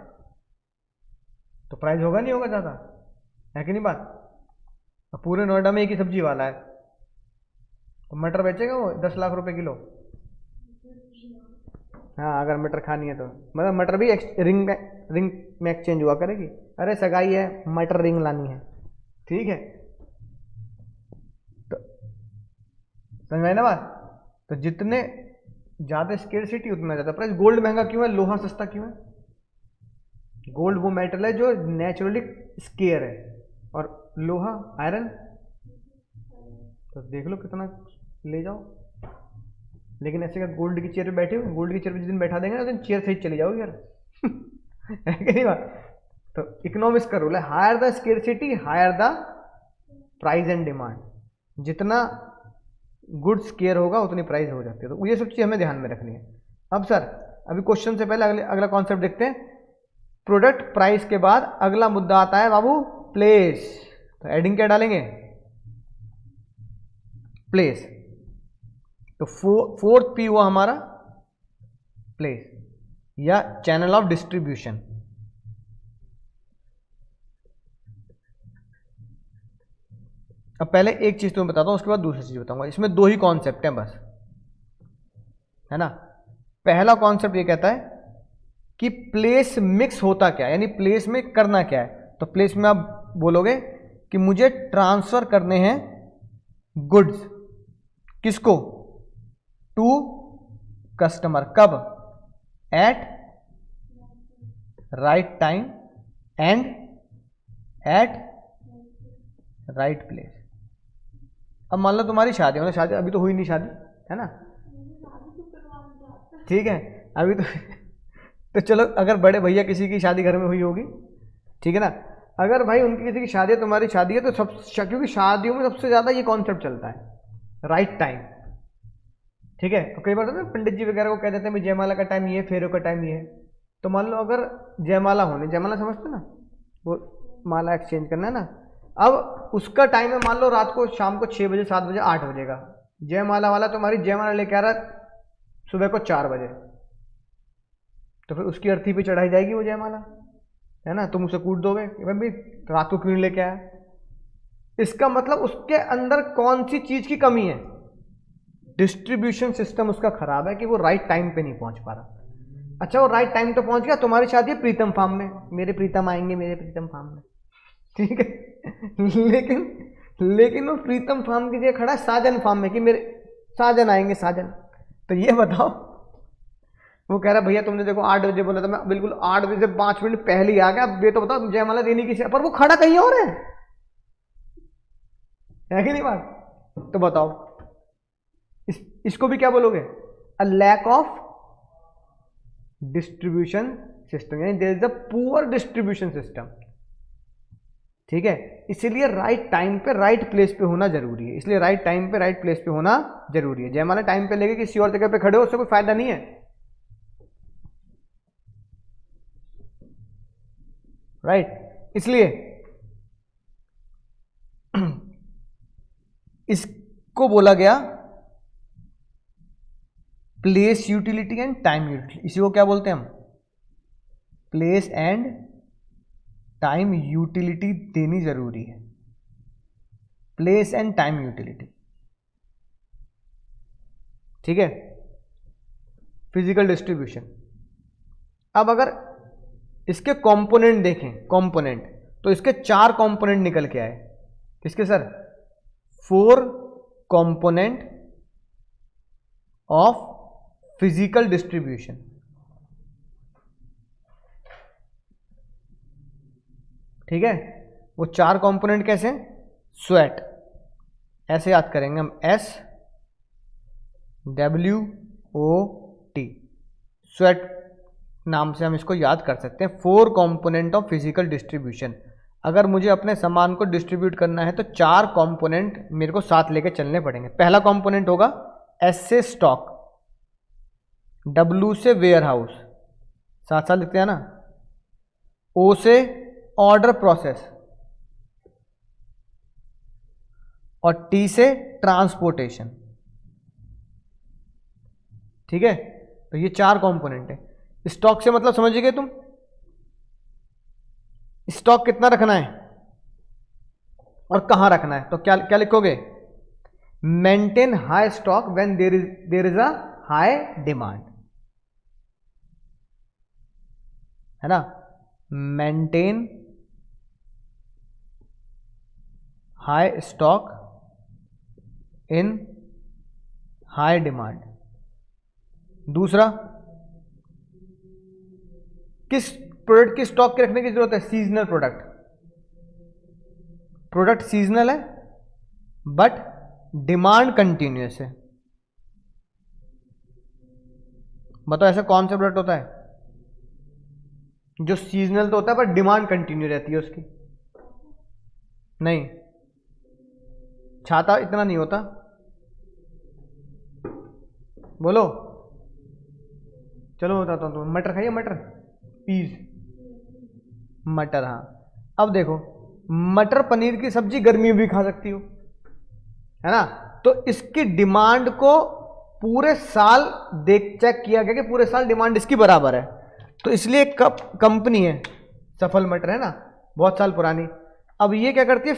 तो प्राइस होगा नहीं होगा ज्यादा, है कि नहीं बात? अब पूरे नोएडा में एक ही सब्जी वाला है तो मटर बेचेगा वो 10 लाख रुपए किलो। हाँ, अगर मटर खानी है तो, मतलब मटर भी रिंग में एक्सचेंज हुआ करेगी। अरे सगाई है, मटर रिंग लानी है, ठीक है? तो समझ में आई ना बात? तो जितने ज्यादा स्केर्सिटी उतना ज्यादा प्राइस। गोल्ड महंगा क्यों है? लोहा सस्ता क्यों है? गोल्ड वो मेटल है जो नेचुरली स्केयर है, और लोहा आयरन, तो देख लो कितना ले जाओ। लेकिन ऐसे का गोल्ड की चेयर पे बैठे हो, गोल्ड की चेयर पे जिस दिन बैठा देंगे ना, उस दिन चेयर सही चली जाओगे यार। है कि नहीं बात? तो इकोनॉमिक्स का रूल है, higher the scarcity higher the price and demand, जितना गुड्स केयर होगा उतनी प्राइस हो जाती है। तो ये सब चीज़ हमें ध्यान में रखनी है। अब सर अभी क्वेश्चन से पहले अगला कॉन्सेप्ट देखते हैं। प्रोडक्ट प्राइस के बाद अगला मुद्दा आता है बाबू प्लेस। तो एडिंग क्या डालेंगे? प्लेस। तो फोर्थ पी हुआ हमारा प्लेस या चैनल ऑफ डिस्ट्रीब्यूशन। अब पहले एक चीज तुम्हें बताता हूं, उसके बाद दूसरी चीज बताऊंगा। इसमें दो ही कॉन्सेप्ट हैं बस, है ना। पहला कॉन्सेप्ट ये कहता है कि प्लेस मिक्स होता क्या है, यानी प्लेस में करना क्या है। तो प्लेस में आप बोलोगे कि मुझे ट्रांसफर करने हैं गुड्स, किसको? To customer. कब? At right time and at right place. अब मान लो तुम्हारी शादी, मतलब शादी अभी तो हुई नहीं शादी, है ना, ठीक है अभी तो चलो अगर बड़े भैया किसी की शादी घर में हुई होगी, ठीक है ना, अगर भाई उनकी किसी की शादी है, तुम्हारी शादी है, तो सब, क्योंकि शादियों में सबसे ज़्यादा ये कॉन्सेप्ट चलता है राइट टाइम, ठीक है। तो कई बार तो पंडित जी वगैरह को कह देते हैं जयमाला का टाइम ये, फेरों का टाइम ये है। तो मान लो अगर जयमाला होने, जयमाला समझते ना, वो माला एक्सचेंज करना है ना, अब उसका टाइम है मान लो रात को, शाम को 6 बजे 7 बजे 8 बजे का। जयमाला वाला तुम्हारी जयमाला लेके आ रहा सुबह को 4 बजे, तो फिर उसकी अर्थी पे चढ़ाई जाएगी वो जयमाला, है ना। तुम उसे कूट दोगे भाई रात को क्यों लेके आया। इसका मतलब उसके अंदर कौन सी चीज की कमी है? डिस्ट्रीब्यूशन सिस्टम उसका खराब है कि वो राइट टाइम पे नहीं पहुंच पा रहा। अच्छा वो राइट टाइम तो पहुंच गया, तुम्हारी शादी है प्रीतम फार्म में, मेरे प्रीतम आएंगे मेरे प्रीतम फार्म में, ठीक है। लेकिन वो प्रीतम फार्म की जगह खड़ा है साजन फार्म में कि मेरे साजन आएंगे, साजन। तो ये बताओ, वो कह रहा भैया तुमने देखो 8 बजे बोला था, मैं बिल्कुल 8 बजे से 5 मिनट पहले ही आ गया। अब ये तो बताओ जयमाला देने की, पर वो खड़ा कहीं और है कि नहीं बात? तो बताओ इसको भी क्या बोलोगे? A lack of distribution system, यानी there is a poor distribution system, ठीक है। इसीलिए राइट टाइम पे राइट प्लेस पे होना जरूरी है। इसलिए राइट टाइम पे राइट प्लेस पे होना जरूरी है। जयमाला टाइम पे लेके किसी और जगह पे खड़े हो, उससे कोई फायदा नहीं है, राइट। इसलिए इसको बोला गया place utility and time utility. इसी को क्या बोलते हैं हम? प्लेस एंड टाइम यूटिलिटी देनी जरूरी है। प्लेस एंड टाइम यूटिलिटी, ठीक है। Physical distribution. अब अगर इसके कंपोनेंट देखें, कंपोनेंट, तो इसके 4 कंपोनेंट निकल के आए। किसके sir? 4 component of physical distribution, ठीक है। वो 4 कंपोनेंट कैसे? स्वेट, ऐसे याद करेंगे हम, SWOT, स्वेट नाम से हम इसको याद कर सकते हैं। 4 कंपोनेंट ऑफ फिजिकल डिस्ट्रीब्यूशन। अगर मुझे अपने सामान को डिस्ट्रीब्यूट करना है तो 4 कंपोनेंट मेरे को साथ लेके चलने पड़ेंगे। पहला कंपोनेंट होगा S से स्टॉक, W से वेयर हाउस, साथ साथ लिखते हैं ना, O से ऑर्डर प्रोसेस, और T से ट्रांसपोर्टेशन, ठीक है। तो ये 4 कंपोनेंट है। स्टॉक से मतलब समझ गए तुम? स्टॉक कितना रखना है और कहां रखना है। तो क्या क्या लिखोगे? Maintain high stock when there is a high demand, है ना। Maintain high stock in high demand. दूसरा, किस प्रोडक्ट की स्टॉक के रखने की जरूरत है? Seasonal product. प्रोडक्ट सीजनल है बट डिमांड कंटिन्यूअस है। बताओ ऐसा कौन सा प्रोडक्ट होता है जो सीजनल तो होता है पर डिमांड कंटिन्यू रहती है उसकी? नहीं, छाता इतना नहीं होता, बोलो। चलो बताता हूँ, मटर खाइए, मटर, पीस, मटर। हाँ, अब देखो, मटर पनीर की सब्जी गर्मी में भी खा सकती हो, है ना। तो इसकी डिमांड को पूरे साल चेक किया गया कि पूरे साल डिमांड इसकी बराबर है। तो इसलिए एक कंपनी है, सफल मटर, है ना, बहुत साल पुरानी। अब ये क्या करती है,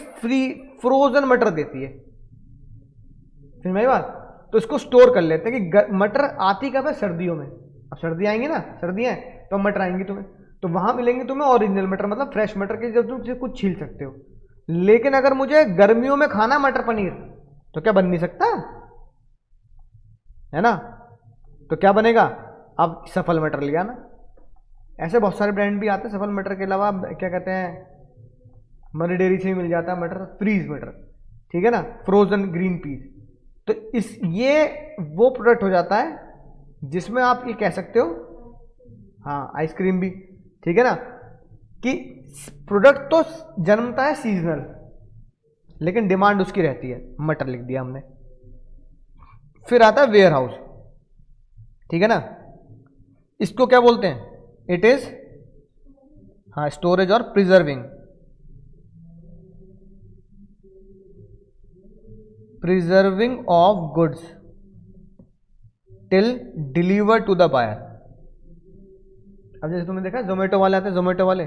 फ्रोजन मटर देती है, समझ में आई बात। तो इसको स्टोर कर लेते हैं कि मटर आती कब है, सर्दियों में। अब सर्दी आएंगी ना, सर्दियां हैं तो मटर आएंगी तुम्हें, तो वहां मिलेंगे तुम्हें ओरिजिनल मटर, मतलब फ्रेश मटर के, जब तुम कुछ छील सकते हो। लेकिन अगर मुझे गर्मियों में खाना मटर पनीर, तो क्या बन नहीं सकता, है ना। तो क्या बनेगा, अब सफल मटर लिया ना। ऐसे बहुत सारे ब्रांड भी आते हैं सफल मटर के अलावा, क्या कहते हैं, मनी डेयरी से ही मिल जाता है मटर, फ्रीज मटर, ठीक है ना, फ्रोजन ग्रीन पीस। तो ये वो प्रोडक्ट हो जाता है जिसमें आप ये कह सकते हो, हाँ आइसक्रीम भी, ठीक है ना, कि प्रोडक्ट तो जन्मता है सीजनल, लेकिन डिमांड उसकी रहती है। मटर लिख दिया हमने। फिर आता है वेयर हाउस, ठीक है ना। इसको क्या बोलते हैं, इट इज, हाँ, स्टोरेज और preserving of goods till deliver to the buyer. अब जैसे तुमने देखा जोमेटो वाले आते हैं, जोमेटो वाले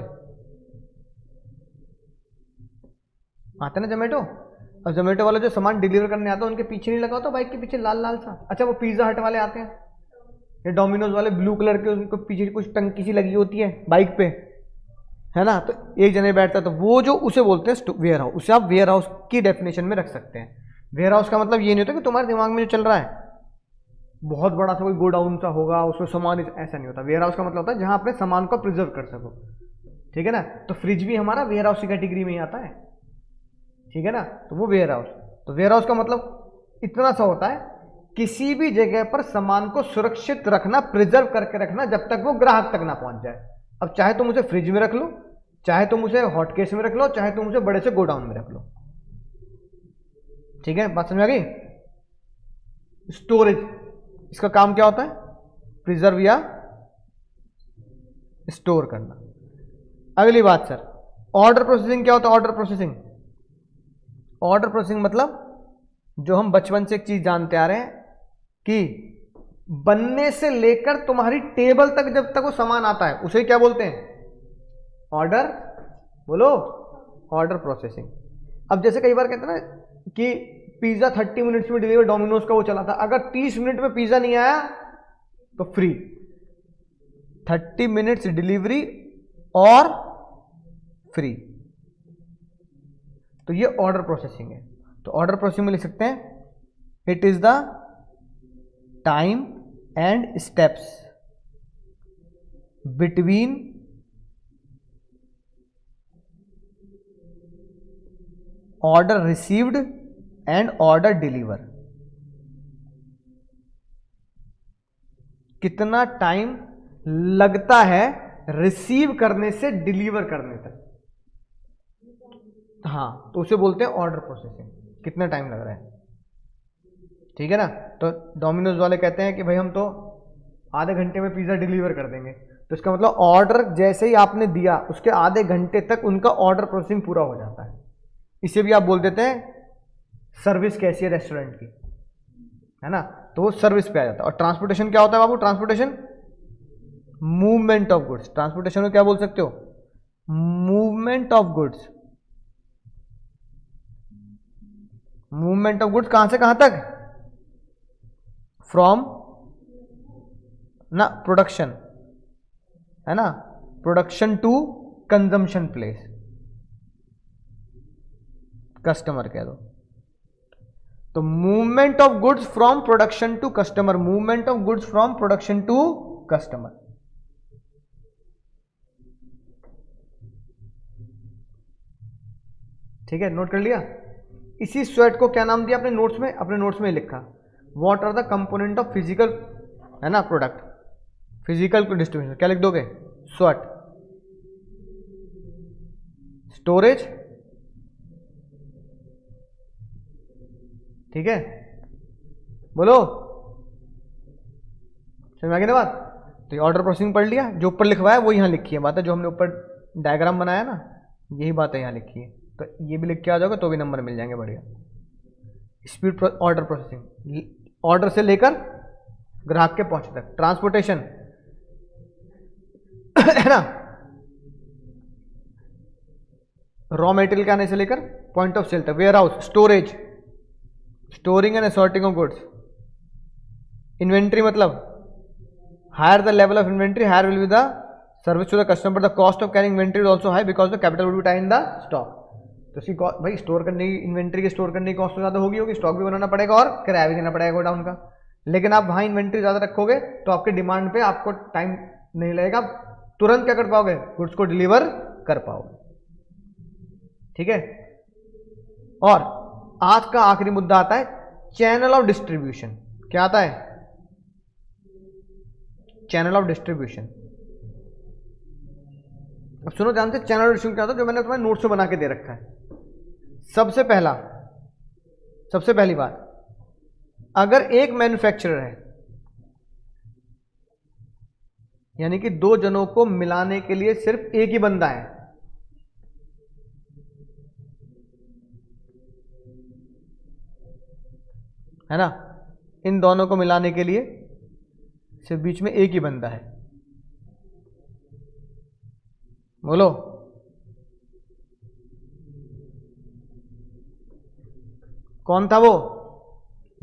आते हैं ना जोमेटो। और जोमेटो वाले जो सामान डिलीवर करने आता है, उनके पीछे नहीं लगा होता बाइक के पीछे लाल लाल सा। अच्छा, वो पिज्जा हट वाले आते हैं, ये डोमिनोज वाले ब्लू कलर के, उनको पीछे कुछ टंकी सी लगी होती है बाइक पे, है ना। तो एक जने बैठता है, तो वो जो उसे बोलते हैं वेयर हाउस। उसे आप वेयर हाउस की डेफिनेशन में रख सकते हैं। वेयर हाउस का मतलब ये नहीं होता कि तुम्हारे दिमाग में जो चल रहा है बहुत बड़ा सा कोई गोडाउन सा होगा, उसमें सामान, ऐसा नहीं होता। वेयर हाउस का मतलब होता है जहां अपने सामान को प्रिजर्व कर सको, ठीक है ना। तो फ्रिज भी हमारा वेयर हाउस की कैटेगरी में ही आता है, ठीक है ना। तो वो वेयर हाउस, तो वेयर हाउस का मतलब इतना सा होता है, किसी भी जगह पर सामान को सुरक्षित रखना, प्रिजर्व करके रखना, जब तक वो ग्राहक तक ना पहुंच जाए। अब चाहे तुम उसे फ्रिज में रख लो, चाहे तुम उसे हॉटकेस में रख लो, चाहे तुम उसे बड़े से गोडाउन में रख लो, ठीक है, बात समझ आ गई। स्टोरेज, इसका काम क्या होता है, प्रिजर्व या स्टोर करना। अगली बात सर, ऑर्डर प्रोसेसिंग क्या होता है। ऑर्डर प्रोसेसिंग, ऑर्डर प्रोसेसिंग मतलब जो हम बचपन से एक चीज जानते आ रहे हैं कि बनने से लेकर तुम्हारी टेबल तक जब तक वो सामान आता है, उसे क्या बोलते हैं, ऑर्डर, बोलो, ऑर्डर प्रोसेसिंग। अब जैसे कई बार कहते हैं ना कि पिज्जा 30 मिनट्स में डिलीवर, डोमिनोज का वो चला था, अगर 30 मिनट में पिज्जा नहीं आया तो फ्री, 30 मिनट्स डिलीवरी और फ्री। तो ये ऑर्डर प्रोसेसिंग है। तो ऑर्डर प्रोसेसिंग में लिख सकते हैं, it is the time and steps between order received and order deliver. कितना टाइम लगता है रिसीव करने से डिलीवर करने तक, हाँ, तो उसे बोलते हैं ऑर्डर प्रोसेसिंग, कितना टाइम लग रहा है, ठीक है ना। तो डोमिनोज वाले कहते हैं कि भाई हम तो आधे घंटे में पिज्जा डिलीवर कर देंगे, तो इसका मतलब ऑर्डर जैसे ही आपने दिया उसके आधे घंटे तक उनका ऑर्डर प्रोसेसिंग पूरा हो जाता है। इसे भी आप बोल देते हैं सर्विस कैसी है रेस्टोरेंट की, है ना। तो वो सर्विस पे आ जाता है। और ट्रांसपोर्टेशन क्या होता है बाबू, transportation movement of goods. Transportation को क्या बोल सकते हो, movement of goods. Movement of goods कहां से कहां तक, फ्रॉम ना प्रोडक्शन, है ना, production to consumption place, customer कह दो। तो movement of goods from production to customer, movement of goods from production to customer. ठीक है, नोट कर लिया। इसी स्वेट को क्या नाम दिया अपने नोट्स में, अपने नोट्स में लिखा, what are the component of physical, है ना, प्रोडक्ट, फिजिकल को डिस्ट्रीब्यूशन क्या लिख दोगे, स्वेट, स्टोरेज, ठीक है, बोलो समझ आ गई ना बात। तो ये ऑर्डर प्रोसेसिंग पढ़ लिया, जो ऊपर लिखवाया वो यहाँ लिखी है बात है, जो हमने ऊपर डायग्राम बनाया ना यही बात है यहाँ लिखी है, तो ये भी लिख के आ जाओगे तो भी नंबर मिल जाएंगे बढ़िया। स्पीड ऑर्डर प्रोसेसिंग, ऑर्डर से लेकर ग्राहक के पहुंचे तक, ट्रांसपोर्टेशन है ना, रॉ मटेरियल के आने से लेकर पॉइंट ऑफ सेल तक, warehouse, storage, storing and assorting of goods, inventory मतलब higher the level of inventory higher will be the service to the customer, the cost of carrying inventory is also high because the capital will be tied in the stock. तो उसकी भाई store करने की, inventory के store करने की cost तो ज़्यादा होगी, स्टॉक भी बनाना पड़ेगा और किराया भी देना पड़ेगा गोडाउन का। लेकिन आप वहाँ इन्वेंट्री ज़्यादा रखोगे तो आपके डिमांड पे आपको टाइम नहीं लगेगा, तुरंत क्या कर पाओगे, गुड्स को डिलीवर कर पाओगे। ठीक है, और आज का आखिरी मुद्दा आता है चैनल ऑफ डिस्ट्रीब्यूशन। क्या आता है, चैनल ऑफ डिस्ट्रीब्यूशन। अब सुनो ध्यान से, चैनल ऑफ डिस्ट्रीब्यूशन क्या होता है, जो मैंने तुम्हारे नोट्स में बना के दे रखा है। सबसे पहली बात, अगर एक मैन्युफैक्चरर है, यानी कि दो जनों को मिलाने के लिए सिर्फ एक ही बंदा है ना, इन दोनों को मिलाने के लिए सिर्फ बीच में एक ही बंदा है। बोलो कौन था वो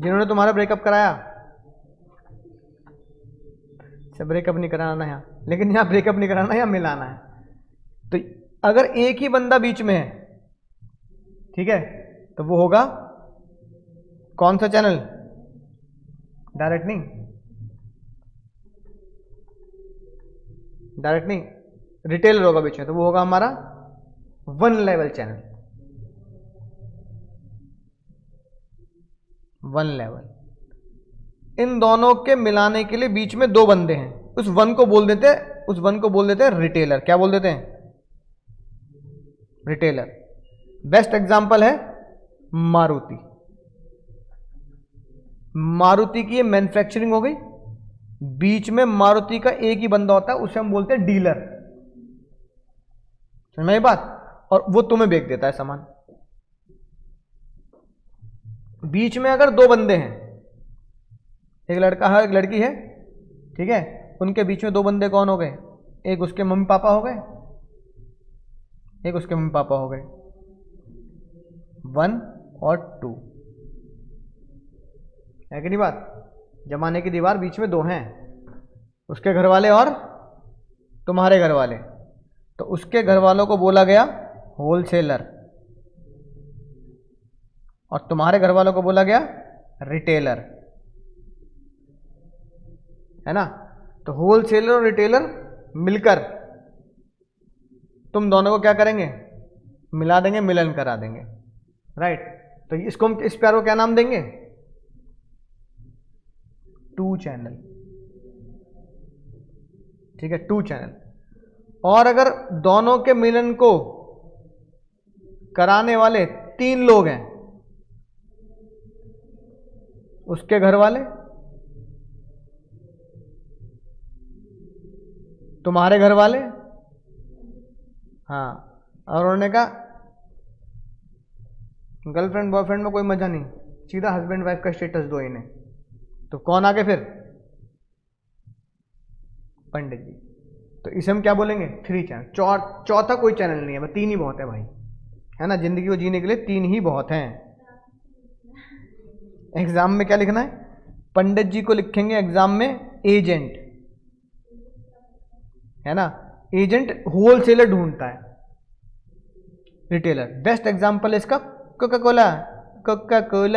जिन्होंने तुम्हारा ब्रेकअप कराया? ब्रेकअप नहीं कराना है यहाँ, लेकिन यहाँ ब्रेकअप नहीं कराना, यहाँ मिलाना है। तो अगर एक ही बंदा बीच में है, ठीक है, तो वो होगा कौन सा चैनल, डायरेक्ट नहीं, रिटेलर होगा बीच में, तो वो होगा हमारा one level channel, one level. इन दोनों के मिलाने के लिए बीच में दो बंदे हैं, उस वन को बोल देते हैं रिटेलर। क्या बोल देते हैं, रिटेलर। बेस्ट एग्जांपल है मारुति की ये मैन्युफैक्चरिंग हो गई, बीच में मारुति का एक ही बंदा होता है, उसे हम बोलते हैं डीलर। समझ में ये बात? और वो तुम्हें बेच देता है सामान। बीच में अगर दो बंदे हैं, एक लड़का है एक लड़की है, ठीक है, उनके बीच में दो बंदे कौन हो गए, एक उसके मम्मी पापा हो गए, एक उसके मम्मी पापा हो गए, 1 और 2 है कि नहीं बात? जमाने की दीवार, बीच में दो हैं, उसके घर वाले और तुम्हारे घर वाले। तो उसके घर वालों को बोला गया होलसेलर और तुम्हारे घर वालों को बोला गया रिटेलर, है ना। तो होलसेलर और रिटेलर मिलकर तुम दोनों को क्या करेंगे, मिला देंगे, मिलन करा देंगे, राइट। तो इसको हम इस प्यार को क्या नाम देंगे, टू चैनल, ठीक है, टू चैनल। और अगर दोनों के मिलन को कराने वाले 3 लोग हैं, उसके घर वाले, तुम्हारे घर वाले, हाँ, और उन्होंने कहा गर्लफ्रेंड बॉयफ्रेंड में कोई मजा नहीं, सीधा हस्बैंड वाइफ का स्टेटस दो इन्हें, तो कौन आगे फिर, पंडित जी। तो इसे हम क्या बोलेंगे, 3 चैनल। चौथा कोई चैनल नहीं है, बस 3 ही बहुत है भाई, है ना। जिंदगी को जीने के लिए 3 ही बहुत हैं। एग्जाम में क्या लिखना है, पंडित जी को लिखेंगे एग्जाम में एजेंट, है ना। एजेंट होलसेलर ढूंढता है, रिटेलर। बेस्ट एग्जांपल है इसका कोका कोला,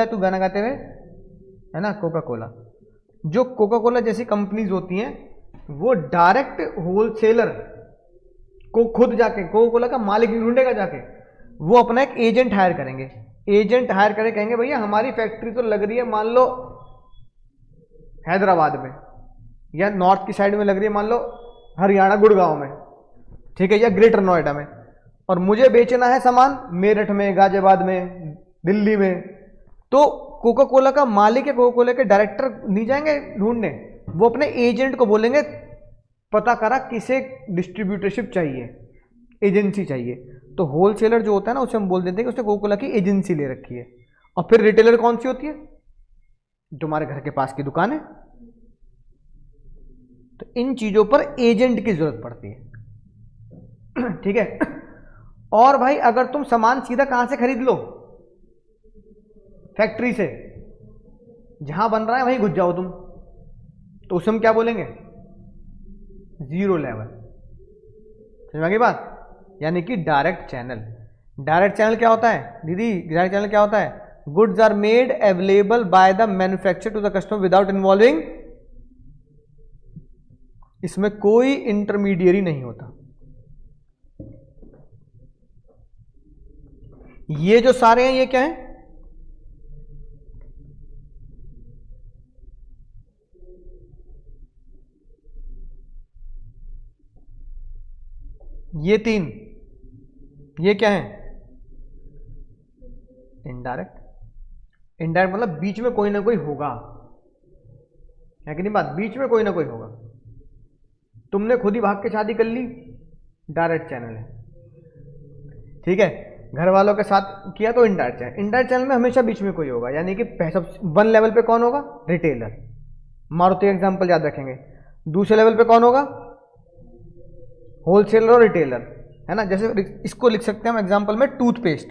तू गाना गाते हुए, है ना, कोका कोला। जो कोका कोला जैसी कंपनीज होती हैं वो डायरेक्ट होलसेलर को खुद जाके, कोका कोला का मालिक ढूंढेगा जाके, वो अपना एक एजेंट हायर करेंगे। एजेंट हायर करे, कहेंगे भैया हमारी फैक्ट्री तो लग रही है मान लो हैदराबाद में, या नॉर्थ की साइड में लग रही है मान लो हरियाणा गुड़गांव में, ठीक है, या ग्रेटर नोएडा में, और मुझे बेचना है सामान मेरठ में, गाजियाबाद में, दिल्ली में, तो कोका कोला का मालिक या कोका कोला के डायरेक्टर नहीं जाएंगे ढूंढने, वो अपने एजेंट को बोलेंगे पता करा किसे डिस्ट्रीब्यूटरशिप चाहिए, एजेंसी चाहिए। तो होलसेलर जो होता है ना, उसे हम बोल देते हैं कि उसने कोका कोला की एजेंसी ले रखी है। और फिर रिटेलर कौन सी होती है? जो हमारे घर के पास की दुकान है। तो इन चीजों पर एजेंट की जरूरत पड़ती है। ठीक है। और भाई अगर तुम सामान सीधा कहां से खरीद लो? फैक्ट्री से, जहां बन रहा है वहीं घुस जाओ तुम, तो उसे हम क्या बोलेंगे? Zero level. समझ गई बात? यानी कि डायरेक्ट चैनल। डायरेक्ट चैनल क्या होता है दीदी? डायरेक्ट चैनल क्या होता है? Goods are made available by the manufacturer to the customer without involving, इसमें कोई इंटरमीडिएरी नहीं होता। ये जो सारे हैं ये क्या है? ये तीन, ये क्या है? इनडायरेक्ट। इनडायरेक्ट मतलब बीच में कोई ना कोई होगा, है कि नहीं बात? बीच में कोई ना कोई होगा। तुमने खुद ही भाग के शादी कर ली, डायरेक्ट चैनल है। ठीक है, घर वालों के साथ किया तो इनडायरेक्ट चैनल। इनडायरेक्ट चैनल में हमेशा बीच में कोई होगा, यानी कि सब वन लेवल पे कौन होगा? रिटेलर। मारुति एग्जांपल याद रखेंगे। दूसरे लेवल पे कौन होगा? होलसेलर और रिटेलर, है ना। जैसे इसको लिख सकते हैं हम एग्जांपल में टूथपेस्ट।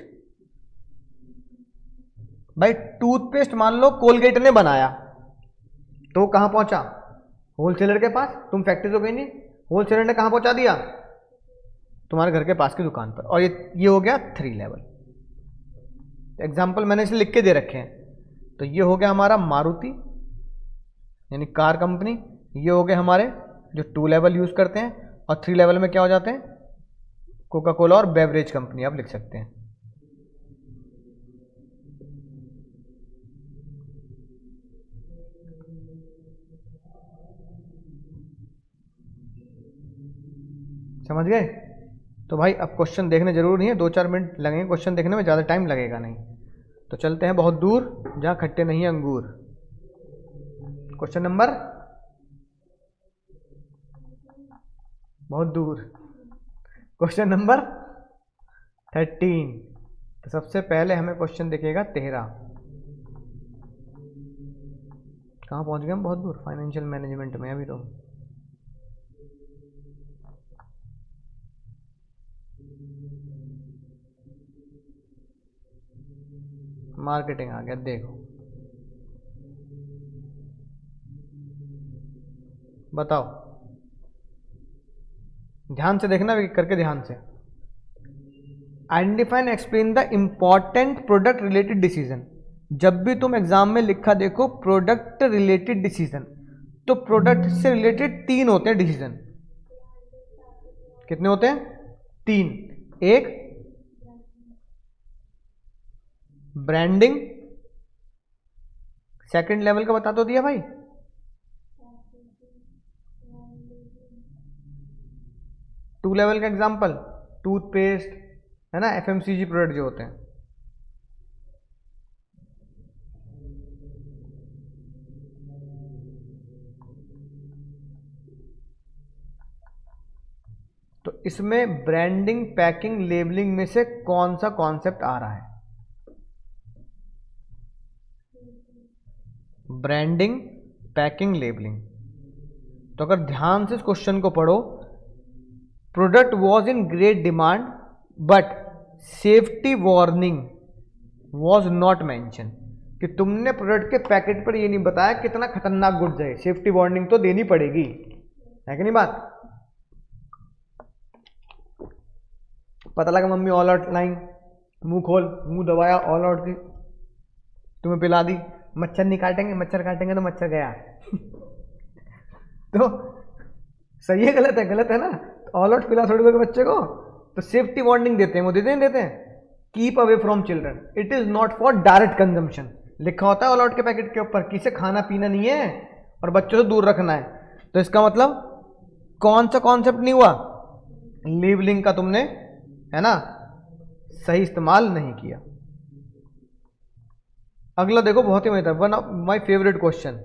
भाई टूथपेस्ट मान लो कोलगेट ने बनाया, तो कहां पहुंचा? होलसेलर के पास। तुम फैक्ट्री तो गई नहीं, होलसेलर ने कहां पहुंचा दिया? तुम्हारे घर के पास की दुकान पर। और ये हो गया 3 लेवल। एग्जाम्पल मैंने इसे लिख के दे रखे हैं। तो ये हो गया हमारा मारुति यानी कार कंपनी। ये हो गए हमारे जो 2 लेवल यूज करते हैं। और 3 लेवल में क्या हो जाते हैं? कोका कोला और बेवरेज कंपनी आप लिख सकते हैं। समझ गए? तो भाई अब क्वेश्चन देखने जरूर नहीं है, 2-4 मिनट लगेंगे क्वेश्चन देखने में, ज़्यादा टाइम लगेगा नहीं। तो चलते हैं बहुत दूर जहाँ खट्टे नहीं अंगूर। क्वेश्चन नंबर बहुत दूर, क्वेश्चन नंबर 13। तो सबसे पहले हमें क्वेश्चन दिखेगा 13। कहाँ पहुँच गए हम? बहुत दूर, फाइनेंशियल मैनेजमेंट में अभी तो। मार्केटिंग आ गया, देखो बताओ, ध्यान से देखना करके, ध्यान से। Identify and explain the important product related decision. जब भी तुम एग्जाम में लिखा देखो प्रोडक्ट रिलेटेड डिसीजन, तो प्रोडक्ट से रिलेटेड 3 होते हैं डिसीजन। कितने होते हैं? 3। एक ब्रांडिंग, सेकंड लेवल का बता तो दिया भाई। टू लेवल का एग्जांपल टूथपेस्ट, है ना, एफएमसीजी प्रोडक्ट जो होते हैं। तो इसमें ब्रांडिंग, पैकिंग, लेबलिंग में से कौन सा कॉन्सेप्ट आ रहा है? Branding, packing, labelling. तो अगर ध्यान से इस क्वेश्चन को पढ़ो, product was in great demand but safety warning was not mention. कि तुमने प्रोडक्ट के पैकेट पर ये नहीं बताया कितना खतरनाक गुड्स है, सेफ्टी वार्निंग तो देनी पड़ेगी, है कि नहीं बात? पता लगा मम्मी ऑल आउट लाइन, मुंह खोल, मुंह दबाया, ऑल आउट की तुम्हें पिला दी, मच्छर नहीं काटेंगे, मच्छर काटेंगे तो मच्छर गया। तो सही है गलत है? गलत है ना। ऑल आउट पिला थोड़ी देर बच्चे को, तो सेफ्टी वार्निंग देते हैं, वो देते हैं keep away from children, it is not for direct consumption. लिखा होता है ऑल आउट के पैकेट के ऊपर कि इसे खाना पीना नहीं है और बच्चों से दूर रखना है। तो इसका मतलब कौन सा कॉन्सेप्ट नहीं हुआ? लेबलिंग का तुमने, है ना, सही इस्तेमाल नहीं किया। अगला देखो, बहुत ही मजेदार, one of my favourite question.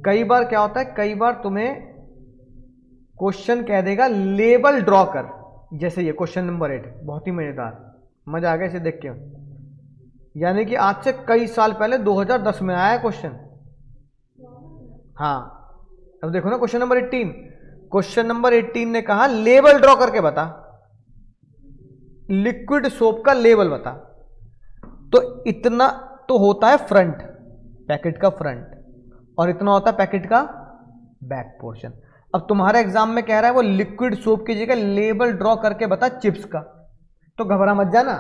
कई बार क्या होता है, कई बार तुम्हें क्वेश्चन कह देगा लेबल ड्रॉ कर, जैसे ये क्वेश्चन नंबर 8, बहुत ही मजेदार, मजा आ गया इसे देख के। यानी कि आज से कई साल पहले 2010 में आया है क्वेश्चन। हाँ, अब देखो ना क्वेश्चन नंबर 18। क्वेश्चन नंबर 18 ने कहा लेबल ड्रॉ करके बता, लिक्विड सोप का लेबल बता। तो इतना तो होता है फ्रंट, पैकेट का फ्रंट, और इतना होता है पैकेट का बैक पोर्शन। अब तुम्हारे एग्जाम में कह रहा है वो लिक्विड सोप की जगह लेबल ड्रॉ करके बता चिप्स का, तो घबरा मत जाना,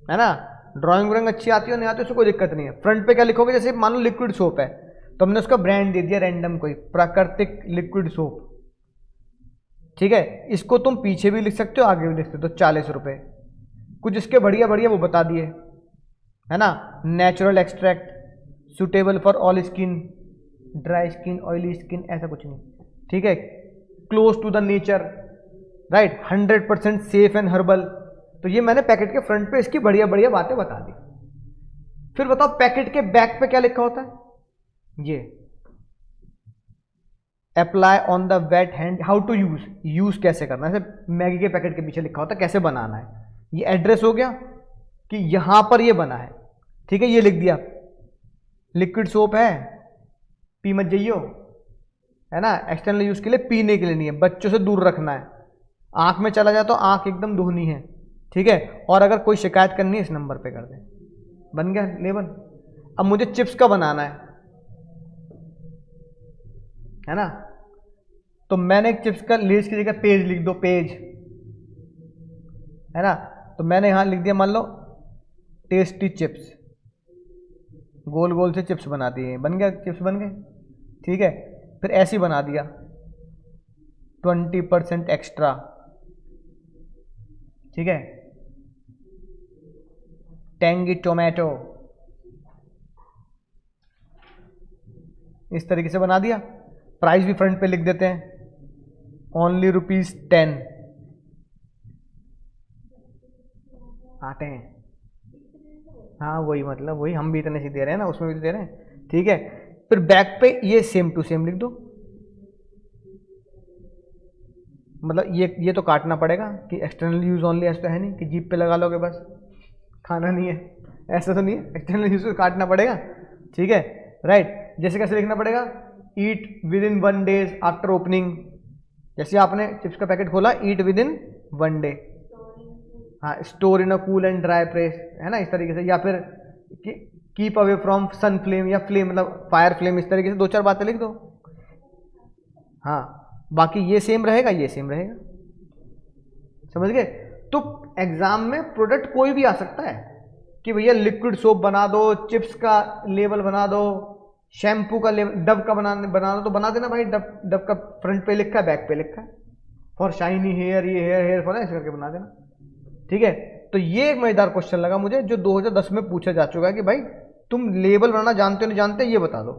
है ना। ड्राइंग व्राइंग अच्छी आती हो नहीं आती उसको कोई दिक्कत नहीं है। फ्रंट पे क्या लिखोगे, जैसे मान लो लिक्विड सोप है तो हमने उसका ब्रांड दे दिया रैंडम कोई, प्राकृतिक लिक्विड सोप, ठीक है। इसको तुम पीछे भी लिख सकते हो, आगे भी लिख सकते हो, तो 40 रुपए। कुछ इसके बढ़िया बढ़िया वो बता दिए, है ना। Natural extract, suitable for all skin, dry skin, oily skin, ऐसा कुछ नहीं, ठीक है। Close to the nature, right, 100% safe and herbal. तो ये मैंने पैकेट के फ्रंट पे इसकी बढ़िया बढ़िया बातें बता दी। फिर बताओ पैकेट के बैक पे क्या लिखा होता है, ये apply on the wet hand, how to use, use कैसे करना है। जैसे मैगी के पैकेट के पीछे लिखा होता है कैसे बनाना है। ये एड्रेस हो गया कि यहां पर ये बना है, ठीक है, ये लिख दिया। लिक्विड सोप है, पी मत जाइयो, है ना। एक्सटर्नल यूज के लिए, पीने के लिए नहीं है, बच्चों से दूर रखना है। आंख में चला जाए तो आंख एकदम धोनी है, ठीक है। और अगर कोई शिकायत करनी है इस नंबर पे कर दे, बन गया लेबल। अब मुझे चिप्स का बनाना है ना, तो मैंने एक चिप्स का लेस की जगह पेज लिख दो, पेज, है ना। तो मैंने यहां लिख दिया, मान लो टेस्टी चिप्स, गोल गोल से चिप्स बना दिए, बन गया, चिप्स बन गए, ठीक है। फिर ऐसे ही बना दिया 20% एक्स्ट्रा, ठीक है, टेंगी टोमेटो, इस तरीके से बना दिया। प्राइस भी फ्रंट पे लिख देते हैं, ओनली ₹10 आते हैं। हाँ वही, मतलब वही, हम भी इतने से दे रहे हैं ना, उसमें भी दे रहे हैं, ठीक है। फिर बैक पे ये सेम टू सेम लिख दो, मतलब ये तो काटना पड़ेगा कि एक्सटर्नल यूज ओनली, ऐसा तो है नहीं कि जीप पे लगा लोगे बस, खाना नहीं है, ऐसा तो नहीं है, एक्सटर्नल यूज को काटना पड़ेगा, ठीक है, राइट। जैसे कैसे लिखना पड़ेगा, eat within 1 days after opening, जैसे आपने चिप्स का पैकेट खोला, ईट विद इन 1 डे, हाँ, store in a cool and dry place, है ना, इस तरीके से। या फिर keep away from sun flame, या फ्लेम मतलब फायर फ्लेम, इस तरीके से 2-4 बातें लिख दो, हाँ। बाकी ये सेम रहेगा, ये सेम रहेगा, समझ गए। तो एग्जाम में प्रोडक्ट कोई भी आ सकता है कि भैया लिक्विड सोप बना दो, चिप्स का लेबल बना दो, शैम्पू का लेबल, डव का बना दो, तो बना देना भाई। डव का फ्रंट पे लिखा है, बैक पे लिखा है फॉर शाइनी हेयर, ये हेयर फॉर, ऐसे करके बना देना, ठीक है। तो ये एक मजेदार क्वेश्चन लगा मुझे, जो 2010 में पूछा जा चुका है कि भाई तुम लेबल बनाना जानते हो नहीं जानते, ये बता दो।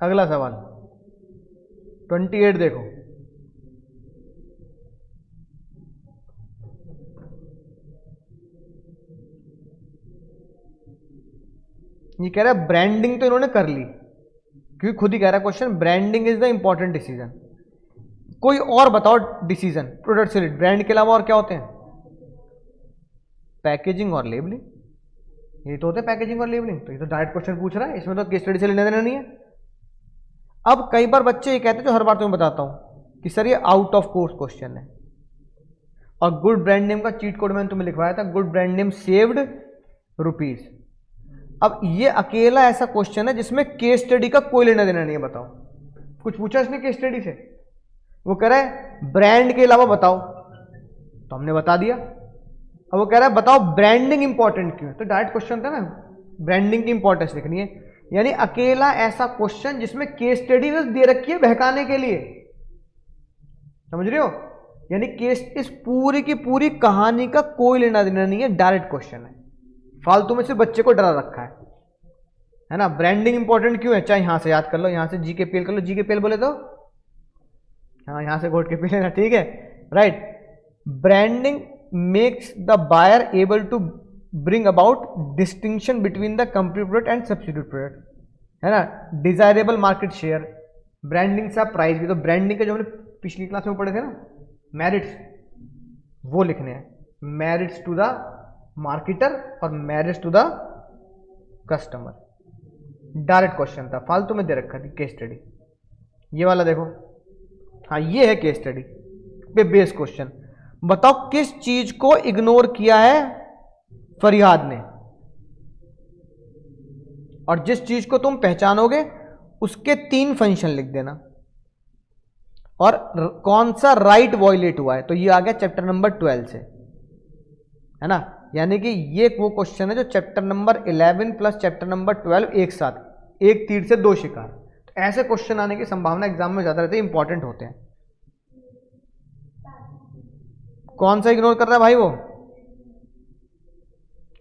अगला सवाल 28 देखो, ये कह रहा है ब्रांडिंग तो इन्होंने कर ली, क्योंकि खुद ही कह रहा है question, branding is the important decision. कोई और बताओ डिसीजन प्रोडक्ट से रिलेटेड, ब्रांड के अलावा और क्या होते हैं, पैकेजिंग और लेबलिंग, ये तो होते हैं पैकेजिंग और लेबलिंग। तो ये तो डायरेक्ट क्वेश्चन पूछ रहा है, इसमें तो केस स्टडी से लेना देना नहीं है। अब कई बार बच्चे ये कहते हैं, जो हर बार तुम्हें बताता हूं कि सर ये आउट ऑफ कोर्स क्वेश्चन है, और गुड ब्रांड नेम का चीट कोड मैंने तुम्हें लिखवाया था, गुड ब्रांड नेम सेव्ड ₹। अब ये अकेला ऐसा क्वेश्चन है जिसमें केस स्टडी का कोई लेना देना नहीं है। बताओ, कुछ पूछा इसने केस स्टडी से, वो कह रहा है ब्रांड के अलावा बताओ, तो हमने बता दिया। अब वो कह रहा है बताओ ब्रांडिंग इंपॉर्टेंट क्यों है, तो डायरेक्ट क्वेश्चन था ना, ब्रांडिंग की इंपॉर्टेंस लिखनी है। यानी अकेला ऐसा क्वेश्चन जिसमें केस स्टडी दे रखी है बहकाने के लिए, समझ रहे हो। यानी केस, इस पूरी की पूरी कहानी का कोई लेना देना नहीं है, डायरेक्ट क्वेश्चन है, फालतू में सिर्फ बच्चे को डरा रखा है ना। ब्रांडिंग इंपॉर्टेंट क्यों है, चाहे यहां से याद कर लो, यहां से जीकेपीएल कर लो, जीकेपीएल बोले तो हाँ यहां से घोट के पी लेना, ठीक है, right. Branding makes the buyer able to bring about distinction between the company product and substitute product, है ना। डिजायरेबल मार्केट शेयर, ब्रांडिंग से प्राइस भी, तो ब्रांडिंग के जो हमने पिछली क्लास में पढ़े थे ना मेरिट्स, वो लिखने हैं, मेरिट्स टू द मार्केटर और merits to the customer. Direct question था, फालतू में दे रखा थी केस स्टडी, ये वाला देखो, हाँ ये है केस स्टडी पे बेस क्वेश्चन। बताओ किस चीज को इग्नोर किया है फरियाद ने, और जिस चीज को तुम पहचानोगे उसके 3 फंक्शन लिख देना, और कौन सा राइट वॉयलेट हुआ है। तो ये आ गया चैप्टर नंबर 12 से, है ना। यानी कि ये वो क्वेश्चन है जो chapter number 11 plus chapter number 12 एक साथ, एक तीर से 2 शिकार। तो ऐसे क्वेश्चन आने की संभावना एग्जाम में ज्यादा रहती है, इंपॉर्टेंट होते हैं। कौन सा इग्नोर कर रहा है भाई वो,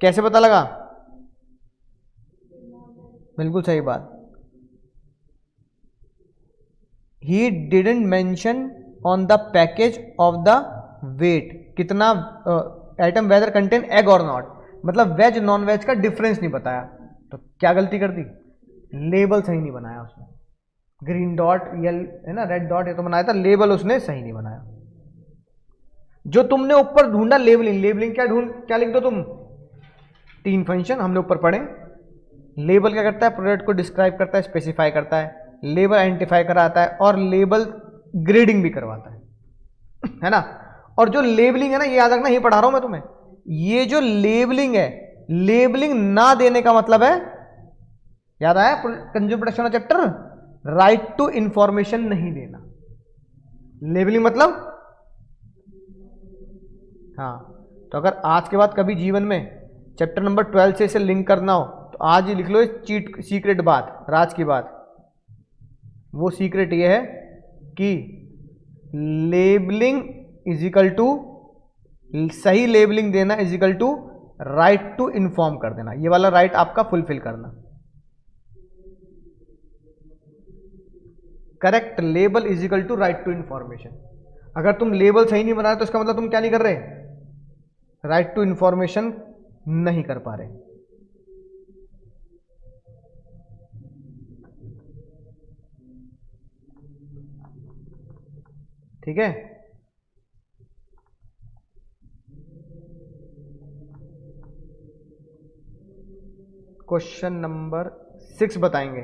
कैसे पता लगा? बिल्कुल सही बात, he didn't mention on the package of the weight, कितना आइटम वेदर कंटेन एग और नॉट, मतलब वेज नॉन वेज का डिफरेंस नहीं बताया। तो क्या गलती कर दी, लेबल सही नहीं बनाया उसने, ग्रीन डॉट यल है ना, रेड डॉट ये तो बनाया था, लेबल उसने सही नहीं बनाया। जो तुमने ऊपर ढूंढा लेबलिंग, लेबलिंग क्या लिख दो तुम, 3 फंक्शन हमने ऊपर पढ़े। लेबल क्या करता है, प्रोडक्ट को डिस्क्राइब करता है, स्पेसिफाई करता है, लेबल आइडेंटिफाई कराता है, और लेबल ग्रेडिंग भी करवाता है ना। और जो लेबलिंग है ना, ये याद रखना, ये पढ़ा रहा हूं मैं तुम्हें, ये जो लेबलिंग है, लेबलिंग ना देने का मतलब है, याद आया consumer protection chapter, right to information नहीं देना। लेबलिंग मतलब, हाँ, तो अगर आज के बाद कभी जीवन में चैप्टर नंबर 12 से इसे लिंक करना हो तो आज ही लिख लो चीट सीक्रेट बात, राज की बात। वो सीक्रेट ये है कि लेबलिंग इजिकल टू, सही लेबलिंग देना ethical to right to inform कर देना, ये वाला राइट आपका फुलफिल करना। Correct label ethical to right to information. अगर तुम लेबल सही नहीं बना तो इसका मतलब तुम क्या नहीं कर रहे, राइट टू इंफॉर्मेशन नहीं कर पा रहे। ठीक है, क्वेश्चन नंबर 6 बताएंगे।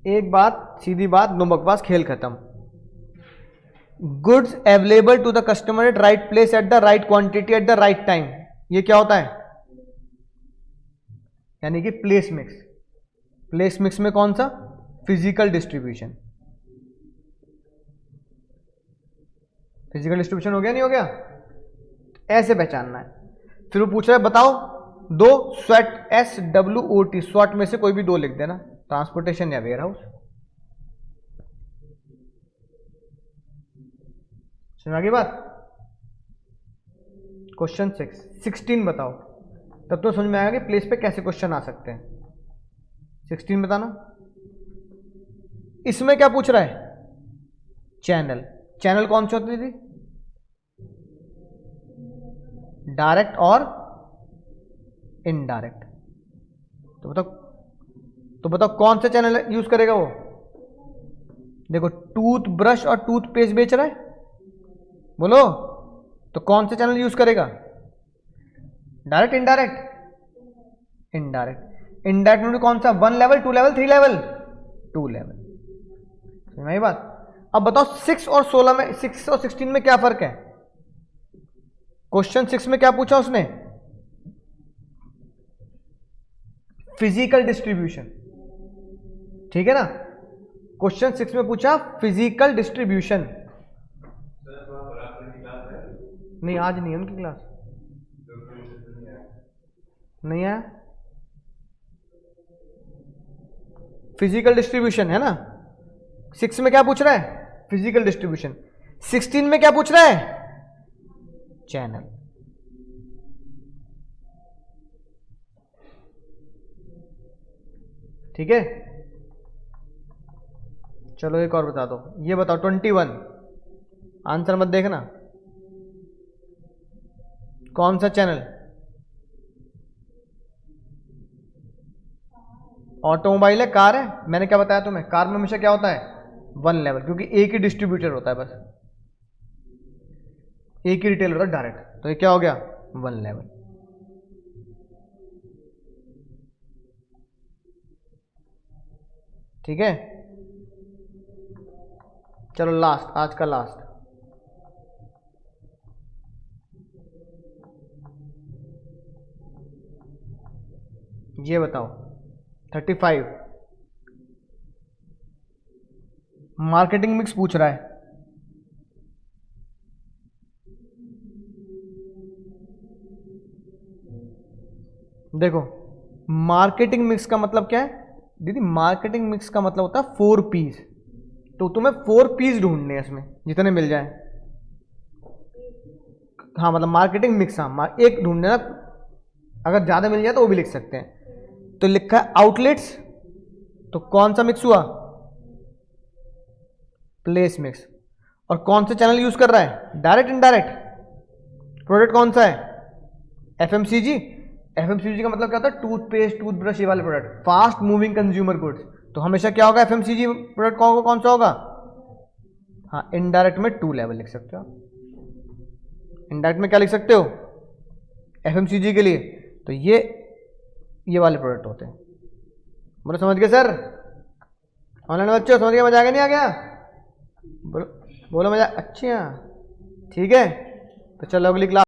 एक बात, सीधी बात, नो बकवास, खेल खत्म। Goods available to the customer at right place at the right quantity at the right time, ये क्या होता है? यानी कि प्लेस मिक्स। प्लेस मिक्स में कौन सा? Physical distribution. फिजिकल डिस्ट्रीब्यूशन हो गया, नहीं हो गया? ऐसे पहचानना है। फिर वो पूछ रहा है बताओ दो स्वैट, SWOT, स्वॉट में से कोई भी 2 लिख देना, ट्रांसपोर्टेशन या वेयर हाउस। समझ आ गई बात? क्वेश्चन 16 बताओ, तब तो समझ में आएगा कि प्लेस पे कैसे क्वेश्चन आ सकते हैं। 16 बताना। इसमें क्या पूछ रहा है? चैनल। चैनल कौन सी होती थी? डायरेक्ट और इनडायरेक्ट। तो बताओ कौन सा चैनल यूज करेगा वो? देखो टूथब्रश और टूथपेस्ट बेच रहा है, बोलो, तो कौन सा चैनल यूज करेगा? Direct, indirect? इनडायरेक्ट। इनडायरेक्ट में कौन सा? 1 लेवल, 2 लेवल, 3 लेवल? 2 लेवल। समझ आई बात? अब बताओ 6 और 16 में, 6 और 16 में क्या फर्क है? क्वेश्चन 6 में क्या पूछा उसने? फिजिकल डिस्ट्रीब्यूशन, ठीक है ना। क्वेश्चन 6 में पूछा फिजिकल डिस्ट्रीब्यूशन। नहीं आज नहीं है उनकी क्लास, नहीं है। फिजिकल डिस्ट्रीब्यूशन है ना। 6 में क्या पूछ रहा है? Physical distribution. 16 में क्या पूछ रहा है? चैनल। ठीक है, चलो एक और बता दो, ये बताओ 21, आंसर मत देखना, कौन सा चैनल? ऑटोमोबाइल है, कार है? मैंने क्या बताया तुम्हें, कार में हमेशा क्या होता है, वन लेवल, क्योंकि एक ही डिस्ट्रीब्यूटर होता है, बस एक ही रिटेलर होता है डायरेक्ट, तो ये क्या हो गया, वन लेवल। ठीक है, चलो लास्ट, आज का लास्ट, ये बताओ 35, मार्केटिंग मिक्स पूछ रहा है। देखो मार्केटिंग मिक्स का मतलब क्या है दीदी, मार्केटिंग मिक्स का मतलब होता है 4 पीस, तो तुम्हें 4 पीस ढूंढने हैं इसमें, जितने मिल जाए। हाँ मतलब मार्केटिंग मिक्स, हाँ एक ढूंढने ना, अगर ज्यादा मिल जाए तो वो भी लिख सकते हैं। तो लिखा है आउटलेट्स, तो कौन सा मिक्स हुआ, प्लेस मिक्स। और कौन से चैनल यूज कर रहा है, डायरेक्ट इनडायरेक्ट। प्रोडक्ट कौन सा है, एफएमसीजी। एफएमसीजी का मतलब क्या होता है, टूथपेस्ट, टूथब्रश, ये वाले product, fast moving consumer goods. तो हमेशा क्या होगा, एफएमसीजी प्रोडक्ट कौन सा होगा, हाँ इनडायरेक्ट में 2 लेवल लिख सकते हो। इनडायरेक्ट में क्या लिख सकते हो, एफएमसीजी के लिए तो ये वाले प्रोडक्ट होते हैं। बोलो समझ गए सर, ऑनलाइन बच्चों समझ गए, मजा आ गया नहीं आ गया, बोलो मजा, अच्छा ठीक है। तो चलो अगली क्लास